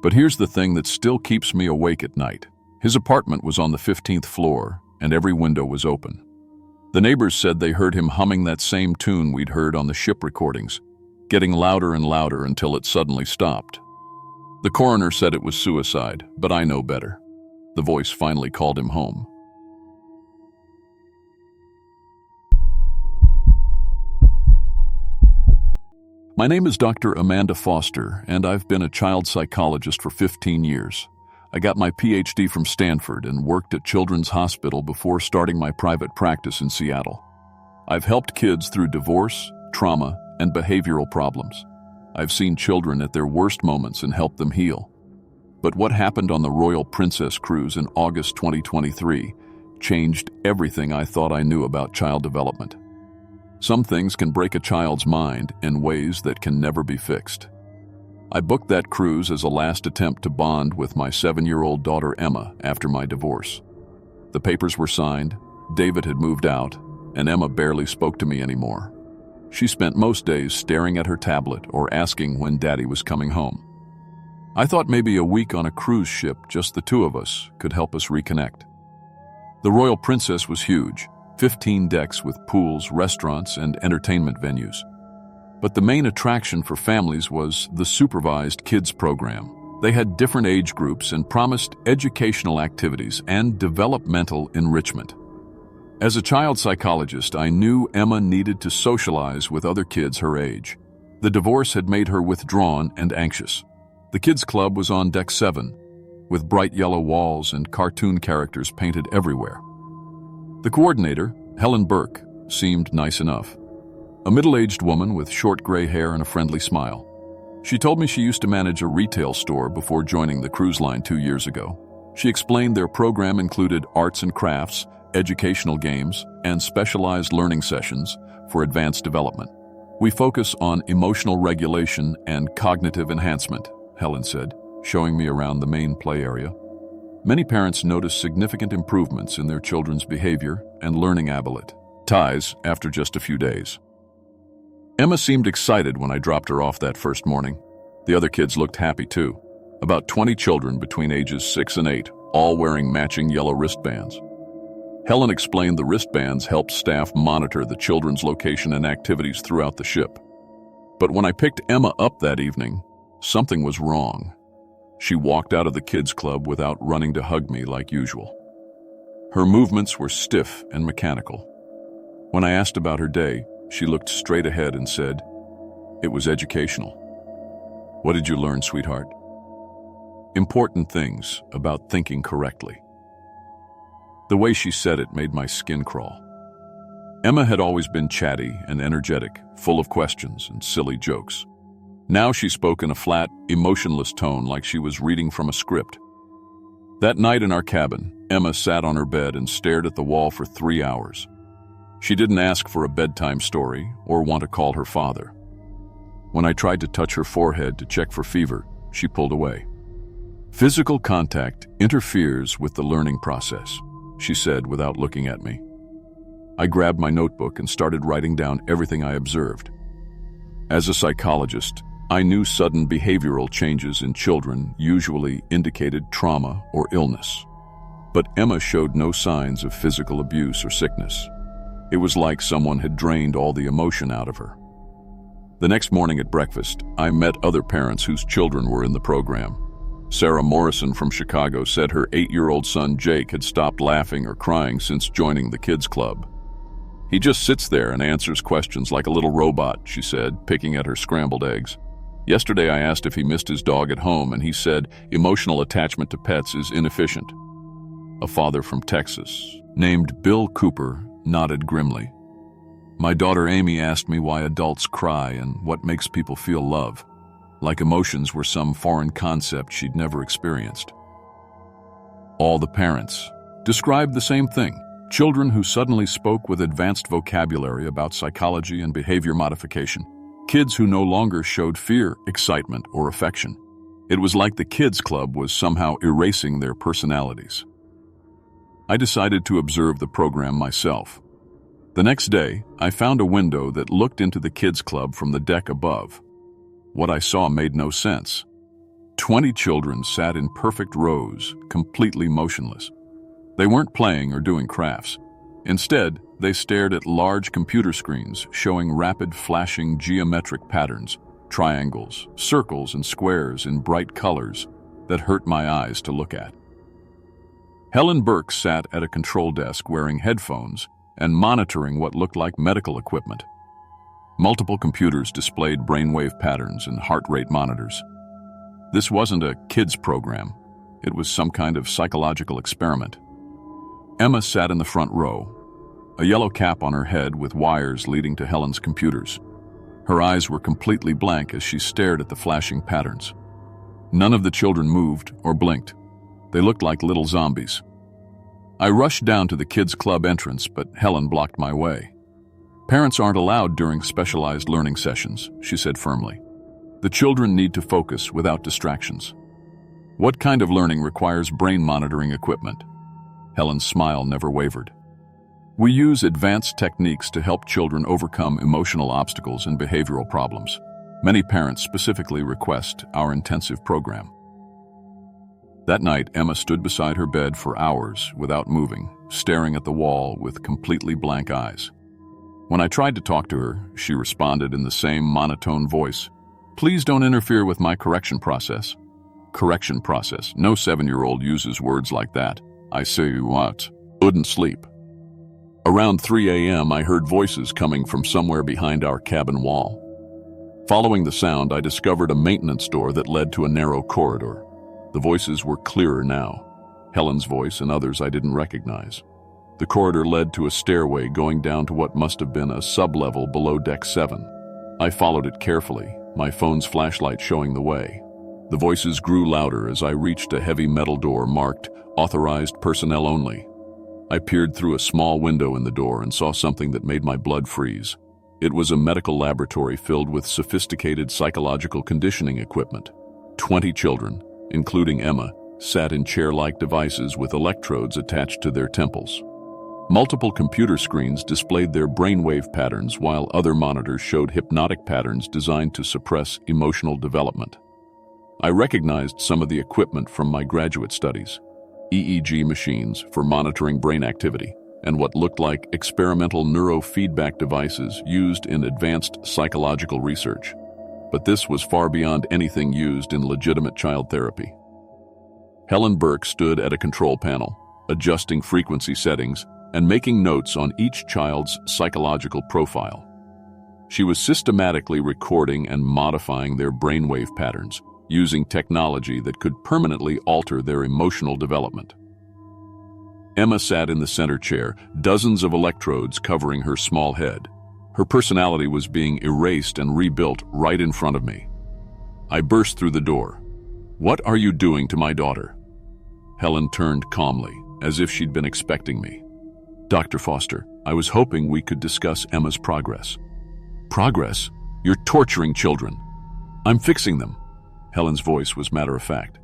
But here's the thing that still keeps me awake at night. His apartment was on the 15th floor, and every window was open. The neighbors said they heard him humming that same tune we'd heard on the ship recordings, getting louder and louder until it suddenly stopped. The coroner said it was suicide, but I know better. The voice finally called him home. My name is Dr. Amanda Foster, and I've been a child psychologist for 15 years. I got my PhD from Stanford and worked at Children's Hospital before starting my private practice in Seattle. I've helped kids through divorce, trauma, and behavioral problems. I've seen children at their worst moments and helped them heal. But what happened on the Royal Princess cruise in August 2023 changed everything I thought I knew about child development. Some things can break a child's mind in ways that can never be fixed. I booked that cruise as a last attempt to bond with my 7-year-old daughter Emma after my divorce. The papers were signed, David had moved out, and Emma barely spoke to me anymore. She spent most days staring at her tablet or asking when Daddy was coming home. I thought maybe a week on a cruise ship, just the two of us, could help us reconnect. The Royal Princess was huge. 15 decks with pools, restaurants, and entertainment venues. But the main attraction for families was the supervised kids program. They had different age groups and promised educational activities and developmental enrichment. As a child psychologist, I knew Emma needed to socialize with other kids her age. The divorce had made her withdrawn and anxious. The kids' club was on deck 7, with bright yellow walls and cartoon characters painted everywhere. The coordinator, Helen Burke, seemed nice enough. A middle-aged woman with short gray hair and a friendly smile. She told me she used to manage a retail store before joining the cruise line 2 years ago. She explained their program included arts and crafts, educational games, and specialized learning sessions for advanced development. We focus on emotional regulation and cognitive enhancement, Helen said, showing me around the main play area. Many parents notice significant improvements in their children's behavior and learning abilities after just a few days. Emma seemed excited when I dropped her off that first morning. The other kids looked happy too. About 20 children between ages 6 and 8, all wearing matching yellow wristbands. Helen explained the wristbands helped staff monitor the children's location and activities throughout the ship. But when I picked Emma up that evening, something was wrong. She walked out of the kids' club without running to hug me like usual. Her movements were stiff and mechanical. When I asked about her day, she looked straight ahead and said, "It was educational." "What did you learn, sweetheart?" "Important things about thinking correctly." The way she said it made my skin crawl. Emma had always been chatty and energetic, full of questions and silly jokes. Now she spoke in a flat, emotionless tone like she was reading from a script. That night in our cabin, Emma sat on her bed and stared at the wall for 3 hours. She didn't ask for a bedtime story or want to call her father. When I tried to touch her forehead to check for fever, she pulled away. "Physical contact interferes with the learning process," she said without looking at me. I grabbed my notebook and started writing down everything I observed. As a psychologist, I knew sudden behavioral changes in children usually indicated trauma or illness. But Emma showed no signs of physical abuse or sickness. It was like someone had drained all the emotion out of her. The next morning at breakfast, I met other parents whose children were in the program. Sarah Morrison from Chicago said her 8-year-old son Jake had stopped laughing or crying since joining the kids' club. "He just sits there and answers questions like a little robot," she said, picking at her scrambled eggs. "Yesterday I asked if he missed his dog at home, and he said emotional attachment to pets is inefficient." A father from Texas, named Bill Cooper, nodded grimly. "My daughter Amy asked me why adults cry and what makes people feel love, like emotions were some foreign concept she'd never experienced." All the parents described the same thing. Children who suddenly spoke with advanced vocabulary about psychology and behavior modification. Kids who no longer showed fear, excitement, or affection. It was like the kids' club was somehow erasing their personalities. I decided to observe the program myself. The next day, I found a window that looked into the kids' club from the deck above. What I saw made no sense. 20 children sat in perfect rows, completely motionless. They weren't playing or doing crafts. Instead, they stared at large computer screens showing rapid flashing geometric patterns, triangles, circles, and squares in bright colors that hurt my eyes to look at. Helen Burke sat at a control desk wearing headphones and monitoring what looked like medical equipment. Multiple computers displayed brainwave patterns and heart rate monitors. This wasn't a kids program. It was some kind of psychological experiment. Emma sat in the front row, a yellow cap on her head with wires leading to Helen's computers. Her eyes were completely blank as she stared at the flashing patterns. None of the children moved or blinked. They looked like little zombies. I rushed down to the kids' club entrance, but Helen blocked my way. "Parents aren't allowed during specialized learning sessions," she said firmly. "The children need to focus without distractions." "What kind of learning requires brain monitoring equipment?" Helen's smile never wavered. "We use advanced techniques to help children overcome emotional obstacles and behavioral problems. Many parents specifically request our intensive program." That night, Emma stood beside her bed for hours without moving, staring at the wall with completely blank eyes. When I tried to talk to her, she responded in the same monotone voice. "Please don't interfere with my correction process." Correction process. No 7-year-old uses words like that. I say what? Couldn't sleep. Around 3 a.m., I heard voices coming from somewhere behind our cabin wall. Following the sound, I discovered a maintenance door that led to a narrow corridor. The voices were clearer now. Helen's voice and others I didn't recognize. The corridor led to a stairway going down to what must have been a sub-level below Deck 7. I followed it carefully, my phone's flashlight showing the way. The voices grew louder as I reached a heavy metal door marked "Authorized Personnel Only." I peered through a small window in the door and saw something that made my blood freeze. It was a medical laboratory filled with sophisticated psychological conditioning equipment. 20 children, including Emma, sat in chair-like devices with electrodes attached to their temples. Multiple computer screens displayed their brainwave patterns while other monitors showed hypnotic patterns designed to suppress emotional development. I recognized some of the equipment from my graduate studies: EEG machines for monitoring brain activity, and what looked like experimental neurofeedback devices used in advanced psychological research. But this was far beyond anything used in legitimate child therapy. Helen Burke stood at a control panel, adjusting frequency settings and making notes on each child's psychological profile. She was systematically recording and modifying their brainwave patterns, using technology that could permanently alter their emotional development. Emma sat in the center chair, dozens of electrodes covering her small head. Her personality was being erased and rebuilt right in front of me. I burst through the door. "What are you doing to my daughter?" Helen turned calmly, as if she'd been expecting me. "Dr. Foster, I was hoping we could discuss Emma's progress." "Progress? You're torturing children." "I'm fixing them." Helen's voice was matter-of-fact.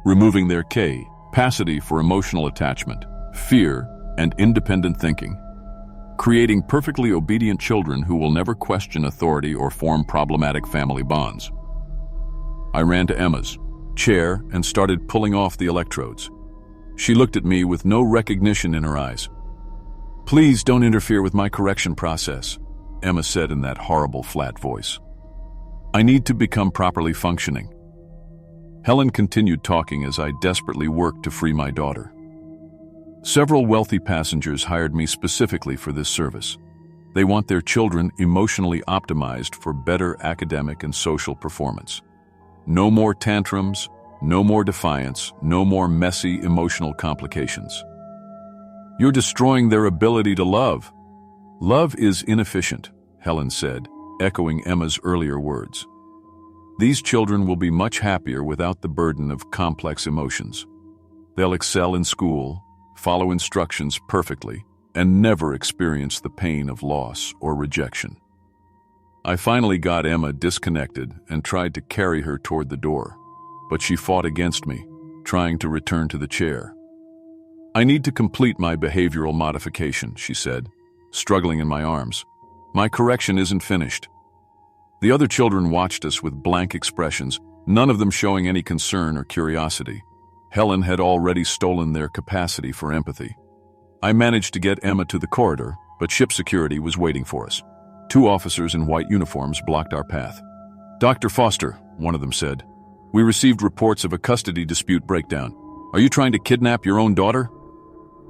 "Removing their capacity for emotional attachment, fear, and independent thinking. Creating perfectly obedient children who will never question authority or form problematic family bonds." I ran to Emma's chair and started pulling off the electrodes. She looked at me with no recognition in her eyes. "Please don't interfere with my correction process," Emma said in that horrible flat voice. "I need to become properly functioning." Helen continued talking as I desperately worked to free my daughter. "Several wealthy passengers hired me specifically for this service. They want their children emotionally optimized for better academic and social performance. No more tantrums, no more defiance, no more messy emotional complications. You're destroying their ability to love." "Love is inefficient," Helen said, echoing Emma's earlier words. "These children will be much happier without the burden of complex emotions. They'll excel in school, follow instructions perfectly, and never experience the pain of loss or rejection." I finally got Emma disconnected and tried to carry her toward the door. but she fought against me, trying to return to the chair. "I need to complete my behavioral modification," she said, struggling in my arms. "My correction isn't finished." The other children watched us with blank expressions, none of them showing any concern or curiosity. Helen had already stolen their capacity for empathy. I managed to get Emma to the corridor, but ship security was waiting for us. 2 officers in white uniforms blocked our path. "Dr. Foster," one of them said, "we received reports of a custody dispute breakdown. Are you trying to kidnap your own daughter?"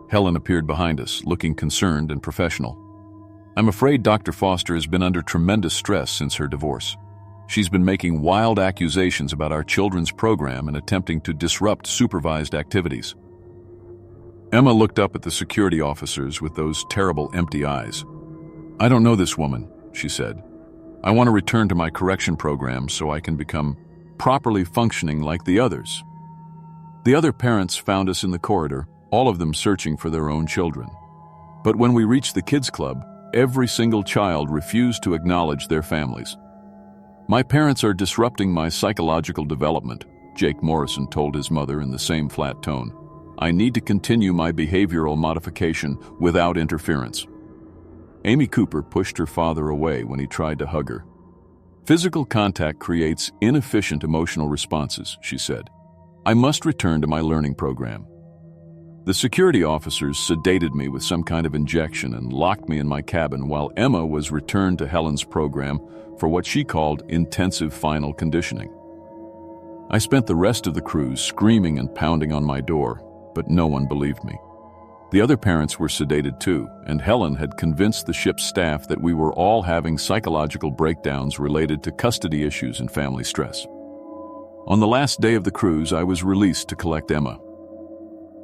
Helen appeared behind us, looking concerned and professional. "I'm afraid Dr. Foster has been under tremendous stress since her divorce. She's been making wild accusations about our children's program and attempting to disrupt supervised activities." Emma looked up at the security officers with those terrible empty eyes. "I don't know this woman," she said. "I want to return to my correction program so I can become properly functioning like the others." The other parents found us in the corridor, all of them searching for their own children. But when we reached the kids' club, every single child refused to acknowledge their families. "My parents are disrupting my psychological development," Jake Morrison told his mother in the same flat tone. "I need to continue my behavioral modification without interference." Amy Cooper pushed her father away when he tried to hug her. "Physical contact creates inefficient emotional responses," she said. "I must return to my learning program." The security officers sedated me with some kind of injection and locked me in my cabin while Emma was returned to Helen's program for what she called intensive final conditioning. I spent the rest of the cruise screaming and pounding on my door, but no one believed me. The other parents were sedated too, and Helen had convinced the ship's staff that we were all having psychological breakdowns related to custody issues and family stress. On the last day of the cruise, I was released to collect Emma.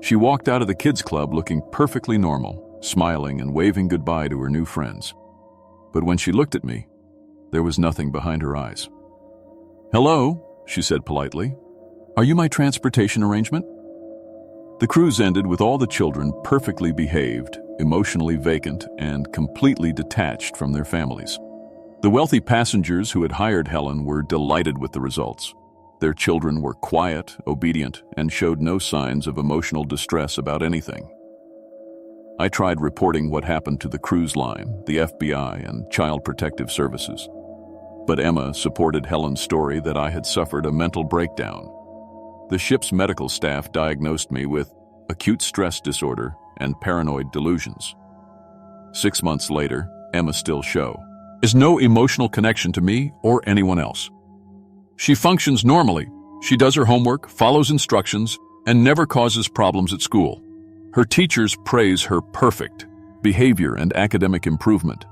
She walked out of the kids' club looking perfectly normal, smiling and waving goodbye to her new friends. But when she looked at me, there was nothing behind her eyes. "Hello," she said politely. "Are you my transportation arrangement?" The cruise ended with all the children perfectly behaved, emotionally vacant, and completely detached from their families. The wealthy passengers who had hired Helen were delighted with the results. Their children were quiet, obedient, and showed no signs of emotional distress about anything. I tried reporting what happened to the cruise line, the FBI, and Child Protective Services. But Emma supported Helen's story that I had suffered a mental breakdown. The ship's medical staff diagnosed me with acute stress disorder and paranoid delusions. 6 months later, Emma still shows no emotional connection to me or anyone else. She functions normally. She does her homework, follows instructions, and never causes problems at school. Her teachers praise her perfect behavior and academic improvement,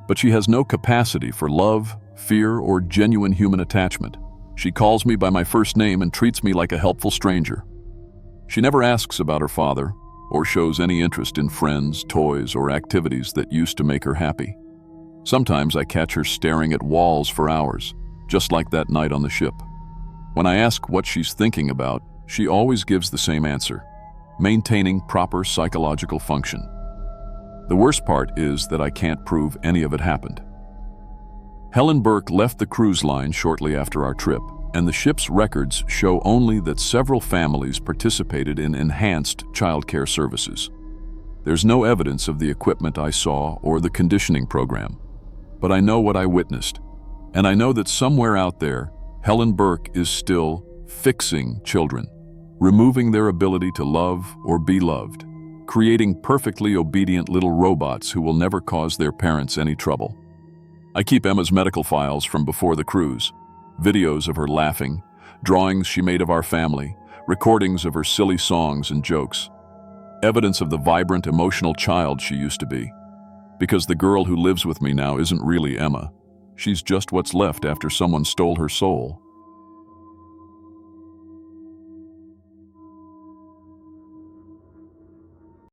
but she has no capacity for love, fear, or genuine human attachment. She calls me by my first name and treats me like a helpful stranger. She never asks about her father or shows any interest in friends, toys, or activities that used to make her happy. Sometimes I catch her staring at walls for hours, just like that night on the ship. When I ask what she's thinking about, she always gives the same answer: maintaining proper psychological function. The worst part is that I can't prove any of it happened. Helen Burke left the cruise line shortly after our trip, and the ship's records show only that several families participated in enhanced childcare services. There's no evidence of the equipment I saw or the conditioning program, but I know what I witnessed, and I know that somewhere out there, Helen Burke is still fixing children, removing their ability to love or be loved, creating perfectly obedient little robots who will never cause their parents any trouble. I keep Emma's medical files from before the cruise, videos of her laughing, drawings she made of our family, recordings of her silly songs and jokes, evidence of the vibrant, emotional child she used to be. Because the girl who lives with me now isn't really Emma. She's just what's left after someone stole her soul.